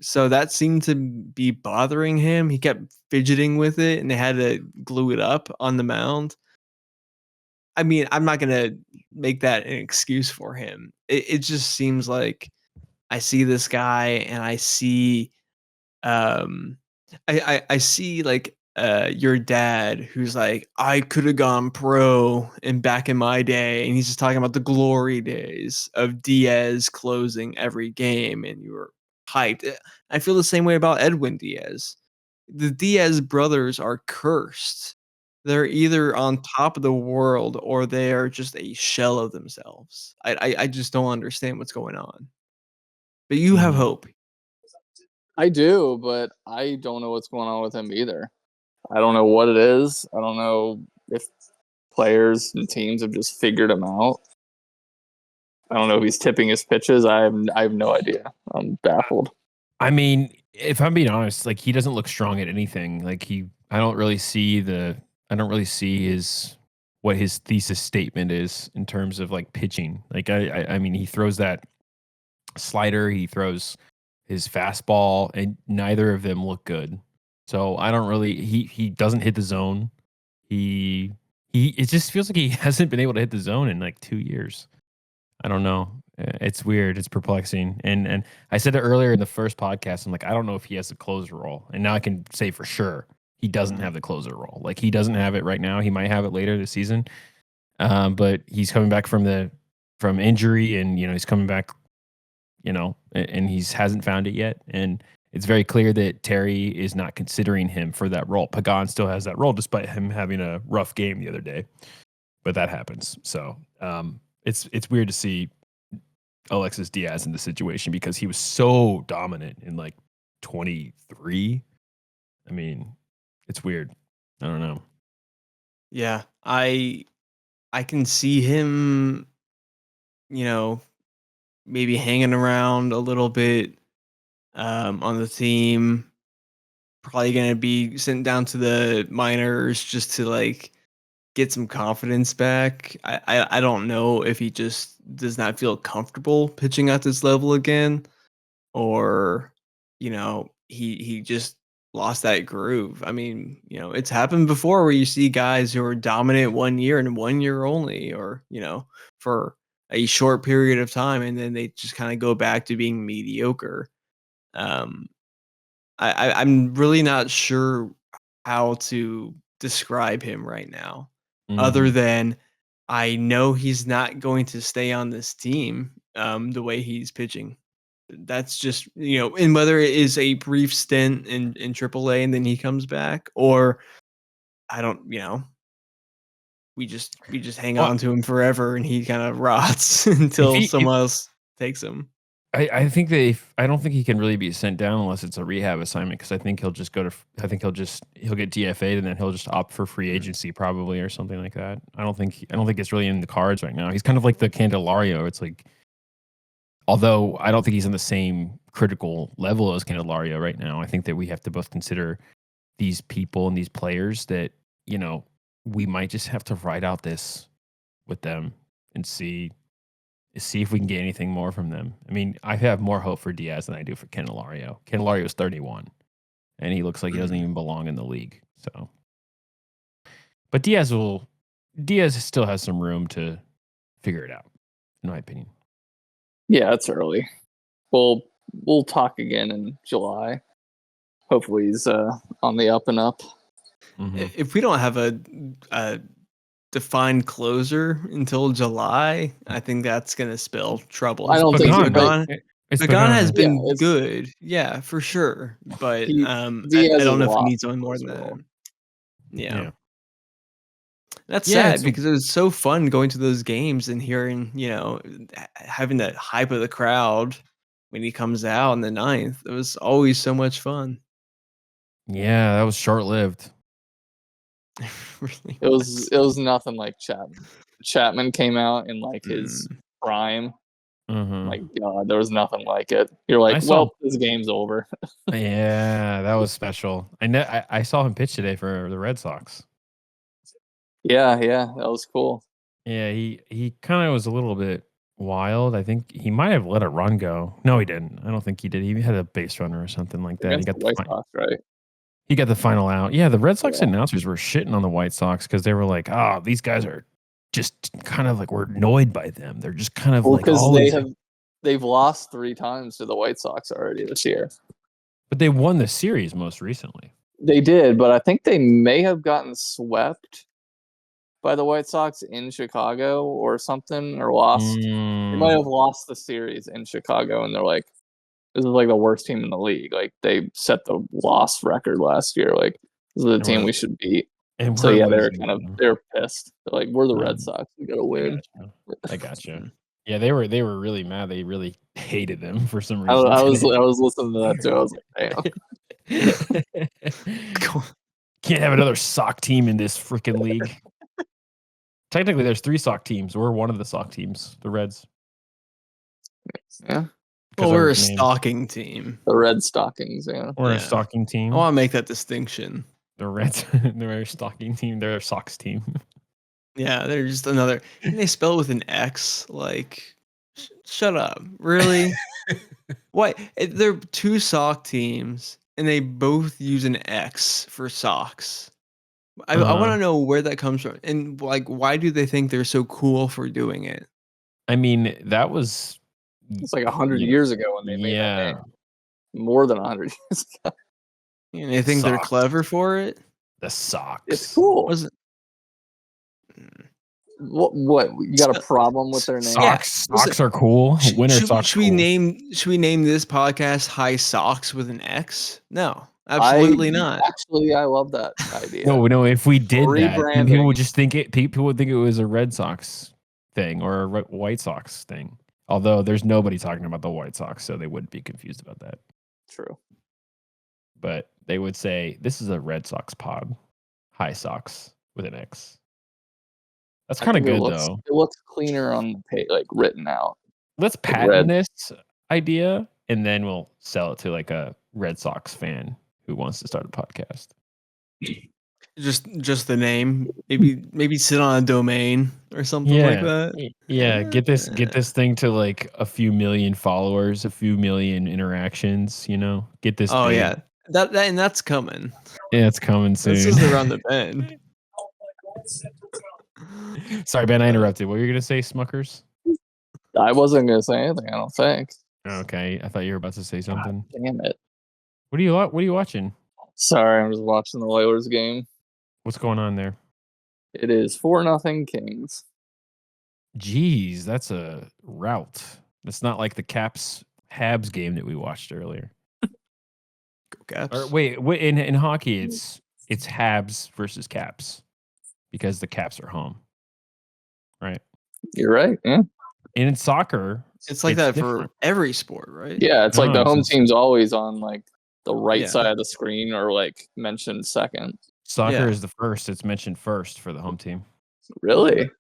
So that seemed to be bothering him. He kept fidgeting with it and they had to glue it up on the mound. I mean, I'm not gonna make that an excuse for him. It just seems like I see this guy and I see um I see like your dad who's like I could have gone pro and back in my day and he's just talking about the glory days of Diaz closing every game and you were hyped. I feel the same way about Edwin Diaz. The Diaz brothers are cursed. They're either on top of the world or they are just a shell of themselves. I just don't understand what's going on. But you have Mhm. hope. I do, but I don't know what's going on with him either. I don't know what it is. I don't know if players and teams have just figured him out. I don't know if he's tipping his pitches. I have no idea. I'm baffled. I mean, if I'm being honest, like he doesn't look strong at anything. Like I don't really see what his thesis statement is in terms of like pitching. Like I mean, he throws that slider, he throws his fastball, and neither of them look good. So I don't really. He doesn't hit the zone. He it just feels like he hasn't been able to hit the zone in like 2 years. I don't know. It's weird. It's perplexing. And I said it earlier in the first podcast. I'm like, I don't know if he has the closer role. And now I can say for sure he doesn't have the closer role. Like he doesn't have it right now. He might have it later this season. But he's coming back from injury, and he's coming back, and he hasn't found it yet. And it's very clear that Terry is not considering him for that role. Pagan still has that role, despite him having a rough game the other day. But that happens. So it's weird to see Alexis Diaz in this situation because he was so dominant in like 23. I mean, it's weird. I don't know. Yeah, I can see him, maybe hanging around a little bit on the team. Probably gonna be sent down to the minors just to like get some confidence back. I don't know if he just does not feel comfortable pitching at this level again, or he just lost that groove. I mean, it's happened before where you see guys who are dominant 1 year and 1 year only, or for a short period of time, and then they just kind of go back to being mediocre. Um, I'm really not sure how to describe him right now, other Mhm. than I know he's not going to stay on this team the way he's pitching. That's just, and whether it is a brief stint in AAA and then he comes back, or I don't, we just hang Well, on to him forever and he kind of rots if until he, if, someone else takes him. I think I don't think he can really be sent down unless it's a rehab assignment because I think he'll just I think he'll get DFA'd and then he'll just opt for free agency probably or something like that. I don't think it's really in the cards right now. He's kind of like the Candelario. It's like, although I don't think he's on the same critical level as Candelario right now. I think that we have to both consider these people and these players that, we might just have to ride out this with them and see if we can get anything more from them. I mean, I have more hope for Diaz than I do for Candelario. Candelario is 31, and he looks like he doesn't even belong in the league. So, but Diaz still has some room to figure it out, in my opinion. Yeah, it's early. We'll talk again in July. Hopefully he's on the up and up. Mm-hmm. If we don't have a defined closer until July, I think that's gonna spell trouble. I don't think Pagan has Yeah, been it's- good, yeah, for sure. But I Diaz don't is know if he lost needs one more as than well. that. Yeah. Yeah. That's Yeah, sad because it was so fun going to those games and hearing, having that hype of the crowd when he comes out in the ninth. It was always so much fun. Yeah, that was short lived. Really It was nothing like Chapman. Chapman came out in like his Mm. prime. Mm-hmm. My God, there was nothing like it. You're like, this game's over. Yeah, that was special. I saw him pitch today for the Red Sox. Yeah, that was cool. Yeah, he kind of was a little bit wild. I think he might have let a run go. No, he didn't. I don't think he did. He had a base runner or something like that. Against the White Sox, right? He got the final out. Yeah, the Red Sox Yeah. announcers were shitting on the White Sox because they were like, "Oh, these guys are just kind of like we're annoyed by them. They're just kind of like because always." they've lost 3 times to the White Sox already this year. But they won the series most recently. They did, but I think they may have gotten swept by the White Sox in Chicago or something, or lost. They might have lost the series in Chicago, and they're like, this is like the worst team in the league. Like they set the loss record last year. Like this is the team we should beat. And So we're yeah, losing. they're pissed. They're like, we're the Red Sox. We gotta win. I gotcha. Yeah, they were really mad. They really hated them for some I reason. was listening to that too. I was like, damn. Can't have another sock team in this freaking league. Technically, there's 3 sock teams. We're one of the sock teams, the Reds. Yeah. Well, we're a stalking team. The Red Stockings, yeah. We're a stalking team. I want to make that distinction. The Reds, they're a stalking team. They're a Sox team. Yeah, they're just another. And they spell it with an X. Like, shut up. Really? What? They're 2 sock teams, and they both use an X for socks. I want to know where that comes from, and like, why do they think they're so cool for doing it? I mean, that was. It's like 100 years ago when they made that name. More than 100 years ago. And they think they're clever for it. The Sox. It's cool. Wasn't. What? You got a problem with their name? Socks are cool. Winter socks. Should we name this podcast High Socks with an X? No, absolutely not. Actually, I love that idea. No. If we did that, then people would just think it. People would think it was a Red Sox thing or a White Sox thing. Although there's nobody talking about the White Sox, so they wouldn't be confused about that. True. But they would say, this is a Red Sox pod. High Sox with an X. That's I kind of think good, though. It looks cleaner on the page, like written out. Let's patent this idea, and then we'll sell it to like a Red Sox fan who wants to start a podcast. Just the name. Maybe sit on a domain or something like that. Yeah, get this thing to like a few million followers, a few million interactions, Get this Oh big. yeah. That's coming. Yeah, it's coming soon. This is around the bend. Sorry, Ben, I interrupted. What were you gonna say, Smuckers? I wasn't gonna say anything, I don't think. Okay, I thought you were about to say something. God damn it. What are you watching? Sorry, I'm just watching the Oilers game. What's going on there? It is 4-0 Kings. Jeez, that's a rout. That's not like the Habs game that we watched earlier. Go Caps. Or wait, in hockey, it's Habs versus Caps because the Caps are home, right? You're right. Yeah. And in soccer, it's like that different. for every sport, right? Yeah, it's like the home it's team's always on like the right Yeah. side of the screen or like mentioned second. Soccer is the first. It's mentioned first for the home team. Really?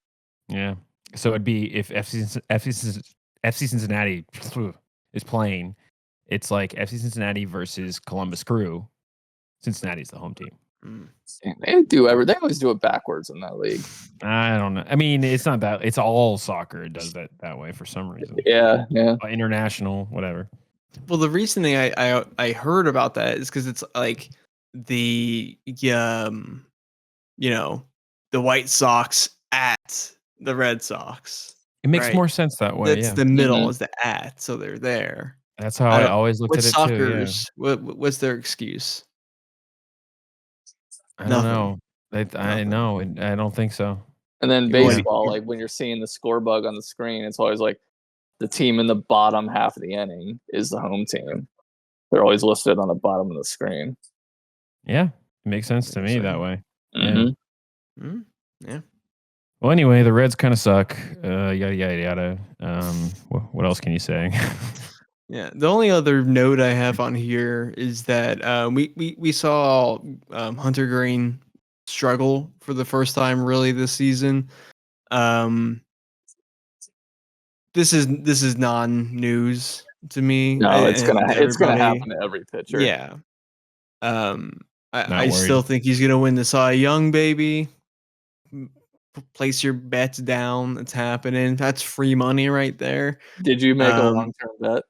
Yeah. So it'd be if FC Cincinnati is playing, it's like FC Cincinnati versus Columbus Crew. Cincinnati's the home team. Damn, they always do it backwards in that league. I don't know. I mean, it's not that. It's all soccer. It does that way for some reason. Yeah. International, whatever. Well, the reason I heard about that is because it's like the the White Sox at the Red Sox. It makes right? more sense that way. That's yeah. the middle is the at, so they're there. That's how I always looked at it too. Yeah. What's their excuse? I don't know. I know. I don't think so. And then baseball, like when you're seeing the score bug on the screen, it's always like the team in the bottom half of the inning is the home team. They're always listed on the bottom of the screen. Yeah, it makes sense to me that way. Mm-hmm. Yeah. Well, anyway, the Reds kind of suck. Yada yada yada. What else can you say? Yeah. The only other note I have on here is that we saw Hunter Green struggle for the first time really this season. This is non-news to me. No, it's gonna happen to every pitcher. Yeah. I still think he's gonna win the Cy Young, baby. Place your bets down. It's happening. That's free money right there. Did you make a long-term bet?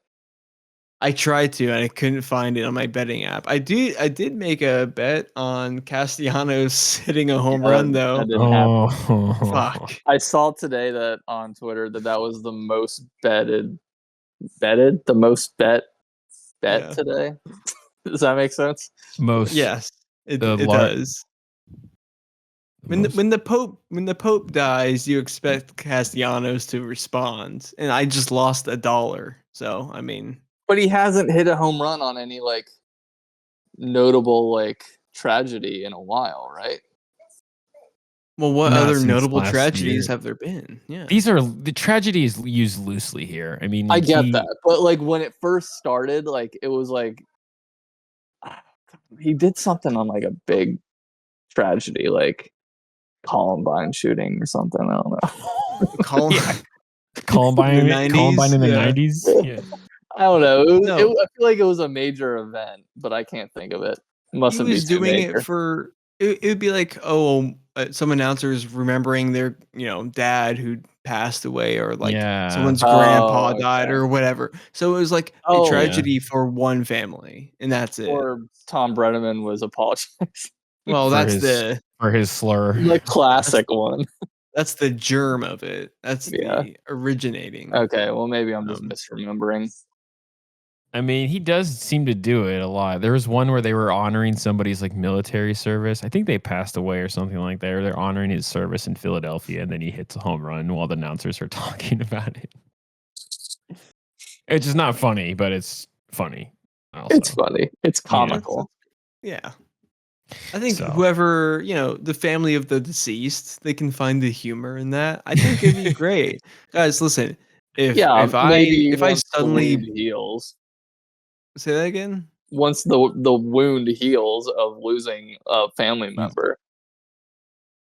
I tried to, and I couldn't find it on my betting app. I did make a bet on Castellanos hitting a home run, though. That didn't happen. Fuck. I saw today that on Twitter that was the most the most bet today. Does that make sense? Most. Yes, it does. When the Pope dies, you expect Castellanos to respond, and I just lost $1. So I mean. But he hasn't hit a home run on any like notable like tragedy in a while, right? Well, what other notable tragedies have there been? Yeah, the tragedies used loosely here. I mean, like, I get that, but like when it first started, like it was like he did something on like a big tragedy, like Columbine shooting or something. I don't know. Columbine in the 90s. Yeah. I don't know. I feel like it was a major event, but I can't think of it. He was doing it for. It would be like, some announcers remembering their dad who passed away, or like someone's grandpa died, or whatever. So it was like a tragedy for one family, and that's it. Or Tom Brenneman was apologizing. Well, for his slur, the classic one. That's the germ of it. That's the originating. Okay, well maybe I'm just misremembering. I mean, he does seem to do it a lot. There was one where they were honoring somebody's like military service. I think they passed away or something like that. Or they're honoring his service in Philadelphia, and then he hits a home run while the announcers are talking about it. It's just not funny, but it's funny. Also. It's funny. It's comical. Yeah. I think So. whoever, the family of the deceased, they can find the humor in that. I think it'd be great. Guys, listen, if Yeah, if I maybe if I once the wound suddenly heals. say that again? Once the wound heals of losing a family member.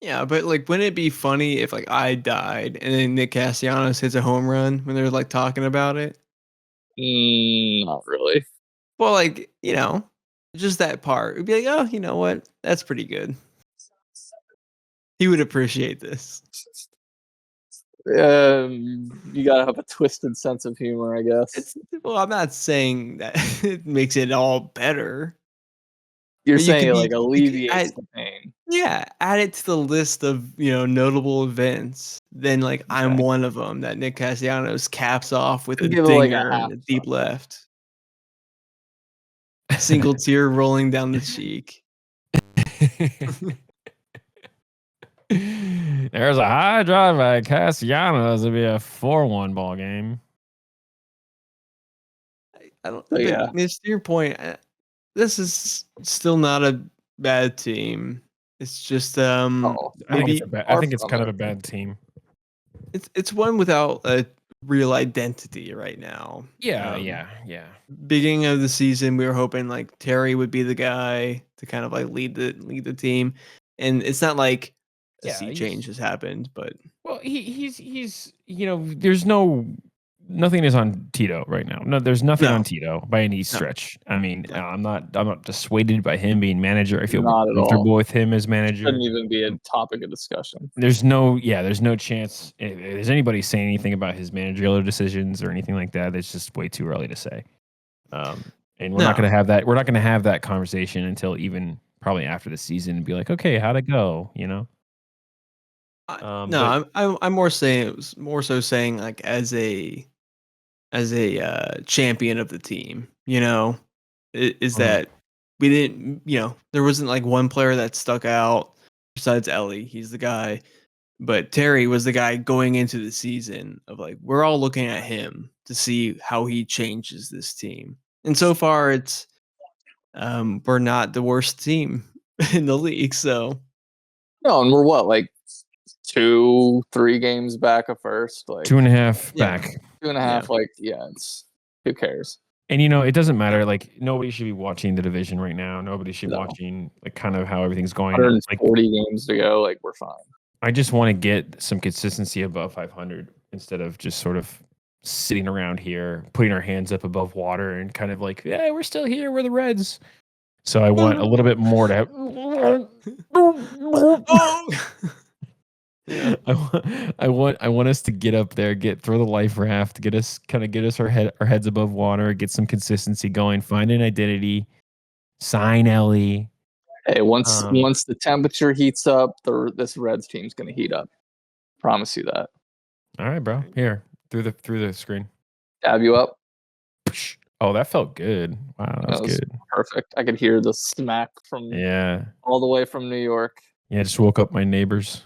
Yeah, but like wouldn't it be funny if like I died and then Nick Castellanos hits a home run when they're like talking about it? Not really. Well, like, just that part. It'd be like, oh, you know what? That's pretty good. He would appreciate this. You gotta have a twisted sense of humor, I guess. Well, I'm not saying that it makes it all better. You're But saying it like you could alleviates the pain. add it to the list of, notable events. Then like I'm Okay. one of them that Nick Castellanos caps off with a Give it like a dinger half and a deep shot. left. Single tear rolling down the cheek. There's a high drive by Castellanos. It'll be a 4-1 ball game. I don't. So, But yeah. Mitch, to your point, this is still not a bad team. It's just Oh, maybe I think it's kind of a bad team. it's one without a real identity right now. Yeah. Beginning of the season, we were hoping like Terry would be the guy to kind of like lead the team, and it's not like a sea change has happened. But well, he's there's nothing is on Tito right now. No, there's nothing on Tito by any stretch. I mean, I'm not dissuaded by him being manager. I feel not at comfortable all. with him as manager. Shouldn't even be a topic of discussion. There's no chance. If there's anybody saying anything about his managerial decisions or anything like that, it's just way too early to say. And we're not going to have that. We're not going to have that conversation until even probably after the season and be like, okay, how'd it go? I'm more saying it was more so saying like as a champion of the team. Is that we didn't. There wasn't like one player that stuck out besides Elly. He's the guy. But Terry was the guy going into the season of like, we're all looking at him to see how he changes this team. And so far it's we're not the worst team in the league. So No, and we're what, like 2-3 games back of first? Like 2.5 back. 2.5, like, it's who cares? And it doesn't matter. Like nobody should be watching the division right now. Nobody should be No. watching like kind of how everything's going. 140 games to go, like we're fine. I just want to get some consistency above 500 instead of just sort of sitting around here, putting our hands up above water and kind of like, yeah, we're still here. We're the Reds. So I want a little bit more to I want us to get up there, throw the life raft, get us our heads above water, get some consistency going, find an identity, sign Elly. Hey, once the temperature heats up, this Reds team's gonna heat up. Promise you that. All right, bro. Here, through the screen. Dab you up. Oh, that felt good. Wow, that was good. Perfect. I could hear the smack from all the way from New York. Yeah, I just woke up my neighbors.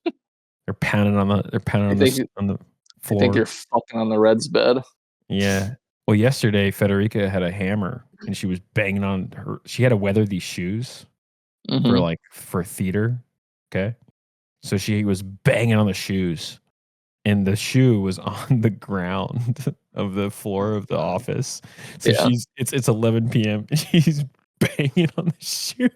They're pounding on the floor. I think you're fucking on the Reds bed. Yeah. Well, yesterday Federica had a hammer and she was banging on her. She had to weather these shoes for theater. Okay. So she was banging on the shoes, and the shoe was on the ground of the floor of the office. So it's 11 p.m. and she's banging on the shoe,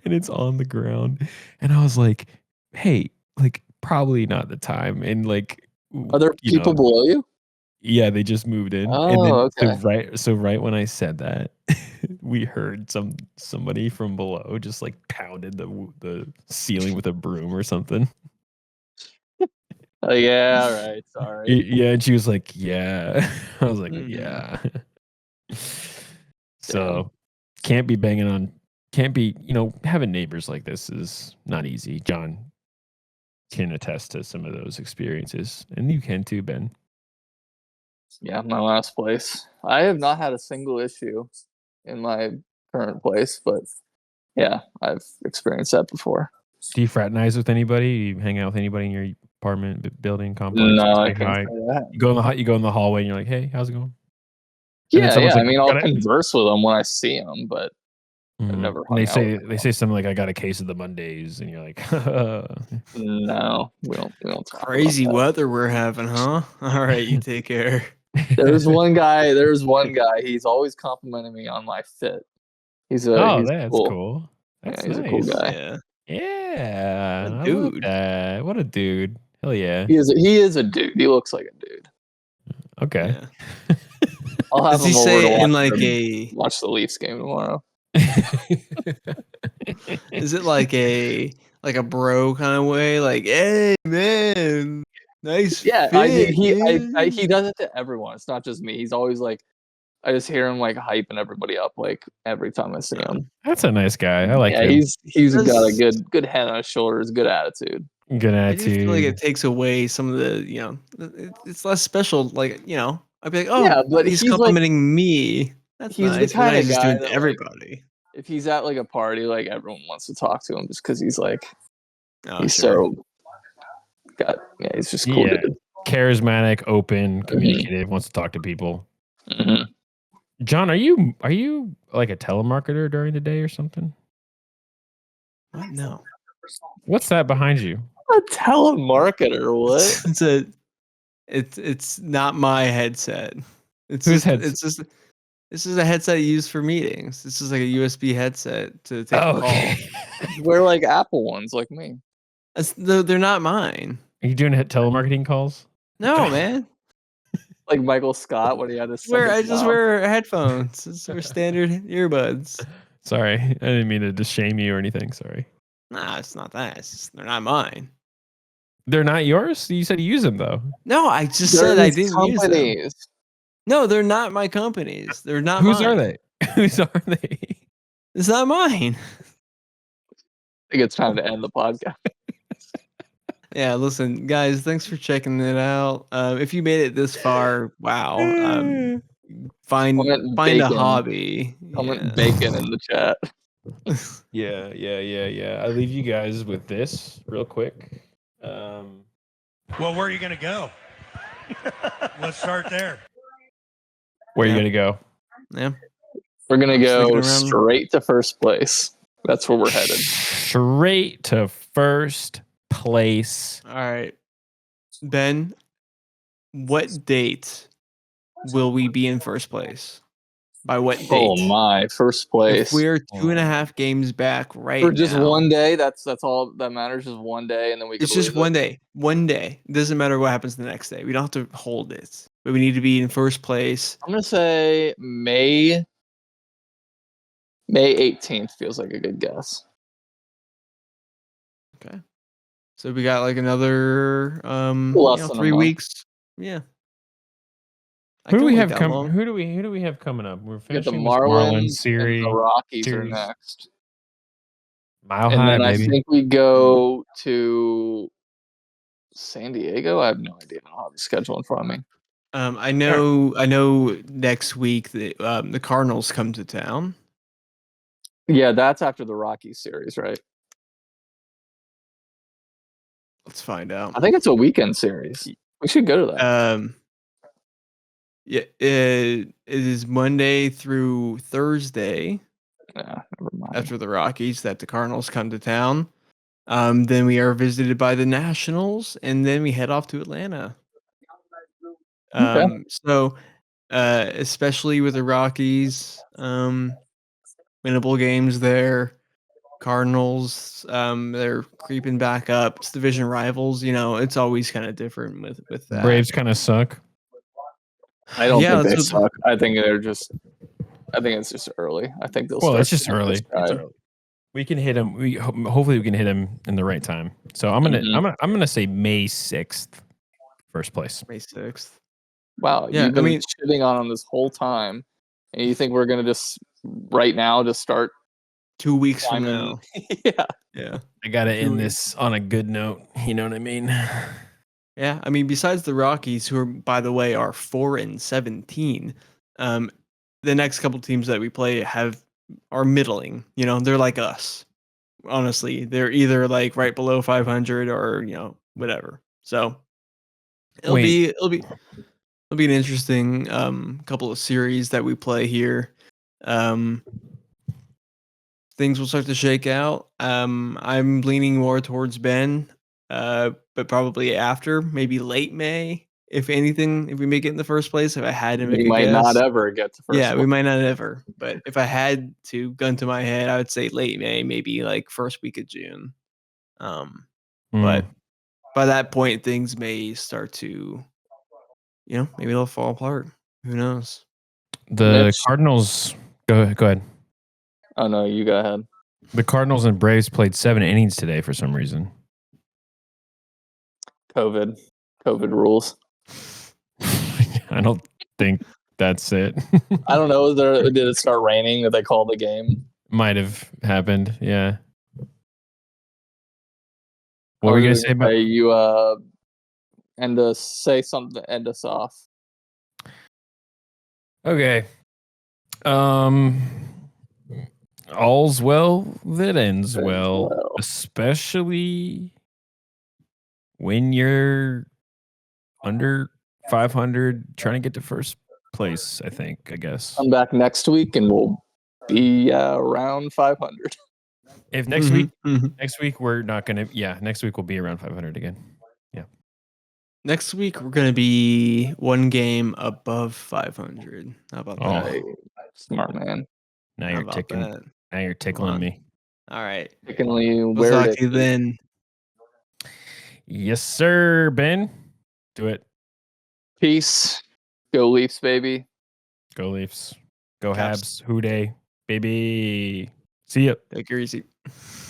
and it's on the ground. And I was like, hey, like probably not the time. And like, are there people below you? Yeah, they just moved in. Oh, and then okay. So right when I said that, we heard somebody from below just like pounded the ceiling with a broom or something. Oh yeah, all right, sorry. Yeah, and she was like, yeah. I was like, yeah. So can't be having neighbors like this is not easy. John can attest to some of those experiences, and you can too, Ben. Yeah, my last place. I have not had a single issue in my current place, but yeah, I've experienced that before. Do you fraternize with anybody? You hang out with anybody in your apartment building complex? No, I can't say that. You go in the hallway and you're like, hey, how's it going? Yeah. Like, I mean, I'll converse with them when I see them, but Mhm. never And they hung out say with they say something like, "I got a case of the Mondays," and you're like, No, we don't talk about Crazy that. weather we're having, huh? All right, you take care. There's one guy. He's always complimenting me on my fit. He's Oh, he's that's cool. cool. That's Yeah, he's a cool nice. guy. Yeah. Yeah, What a I love dude. that. What a dude. Hell yeah. He is a dude. He looks like a dude. Okay. Yeah. I'll have Does he him over say to it in like watch the Leafs game tomorrow. is it like a bro kind of way? Like, hey man, nice Yeah, fit, he does it to everyone. It's not just me. He's always like, I just hear him like hyping everybody up like every time I see him. That's a nice guy. I like Yeah, him. he's got a That's- good head on his shoulders, good attitude. Good I do feel like attitude. it takes away some of the, it's less special. Like, I'd be like, oh, Yeah, but he's he's like complimenting me. That's he's the nice. But now kind he's of just guy doing it to that like everybody. if he's at like a party, like everyone wants to talk to him just because he's like Oh, he's sure. he's just cool Yeah. dude. Charismatic, open, Mhm. communicative, wants to talk to people. Mhm. John, are you like a telemarketer during the day or something? What? No. What's that behind you? A telemarketer, what? It's not my headset. It's Whose just heads? it's just this is a headset used for meetings. This is like a USB headset to take a Oh, call. okay. We're like Apple ones, like me. They're not mine. Are you doing telemarketing calls? No, man. Like Michael Scott when he had his I second just job. wear headphones. It's our standard earbuds. Sorry, I didn't mean to just shame you or anything. Sorry. Nah, it's not that. They're not mine. They're not yours? You said you use them though. No, I just They're said I these didn't use them. companies. No, they're not my companies. They're not Whose mine. are they? Whose are they? It's not mine. I think it's time to end the podcast. Yeah, listen, guys, thanks for checking it out. If you made it this far, wow. Find Comment a bacon. hobby. Comment bacon in the chat. Yeah. I leave you guys with this real quick. Well, where are you going to go? Let's start there. Where are Yeah. you gonna go? Yeah. We're gonna I'm just looking go around. straight to first place. That's where we're headed. Straight to first place. All right. Ben, what date will we be in first place? By what date? Oh my, first place. If we're 2.5 games back right For just now, one day, that's all that matters. Just one day, and then we. it's could just lose one it. day. One day. It doesn't matter what happens the next day. We don't have to hold it, but we need to be in first place. I'm gonna say May 18th feels like a good guess. Okay. So we got like another Less than a 3 month. weeks. Yeah. I Who do can we wait have that come? long. Who do we have coming up? We're We got the finishing this Marlins Marlins and series. the Rockies are series. next, Mile and high, then I baby. think we go to San Diego. I have no idea. I don't have the schedule in front of me. I know next week the Cardinals come to town. Yeah, that's after the Rockies series, right? Let's find out. I think it's a weekend series. We should go to that. Yeah, it is Monday through Thursday Yeah, never mind. after the Rockies that the Cardinals come to town. Then we are visited by the Nationals, and then we head off to Atlanta. Okay. So, especially with the Rockies, winnable games there. Cardinals, they're creeping back up. It's division rivals. It's always kind of different with that. Braves kind of suck. I don't Yeah, think they that's suck. I think it's just early. I think they'll. Well, start it's just to early. this drive. We can hit him. Hopefully we can hit him in the right time. So I'm gonna say May 6th, first place. May 6th. Wow, Yeah, you've been shitting on him this whole time, and you think we're gonna just right now just start 2 weeks from climbing? now. Yeah. Yeah. I gotta end 2 weeks. this on a good note. You know what I mean? Yeah, I mean, besides the Rockies, who are, by the way, are 4-17, the next couple teams that we play are middling. They're like us. Honestly, they're either like right below 500 or whatever. So it'll be an interesting couple of series that we play here. things will start to shake out. I'm leaning more towards Ben, but probably after, maybe late May, if anything, if we make it in the first place. If I had to make We a might guess, not ever get to first. yeah, we one. might not ever. But if I had to gun to my head, I would say late May, maybe like first week of June. But by that point, things may start to, maybe they'll fall apart. Who knows? The Mitch? Cardinals. Go ahead. Oh no, you go ahead. The Cardinals and Braves played 7 innings today for some reason. COVID rules. I don't think that's it. I don't know. Did it start raining? Did they call the game? Might have happened. Yeah. What were you gonna say about? You say something to end us off. Okay. All's well that ends well, especially when you're under 500 trying to get to first place, I guess. Come back next week and we'll be around 500. If next week we're not going to next week we'll be around 500 again. Yeah. Next week we're going to be one game above 500. How about that? Smart man. Now you're tickling me. All right. We'll talk to you then. Yes, sir, Ben. Do it. Peace. Go Leafs, baby. Go Leafs. Go Caps. Habs. Hoo day, baby. See ya. Take it easy.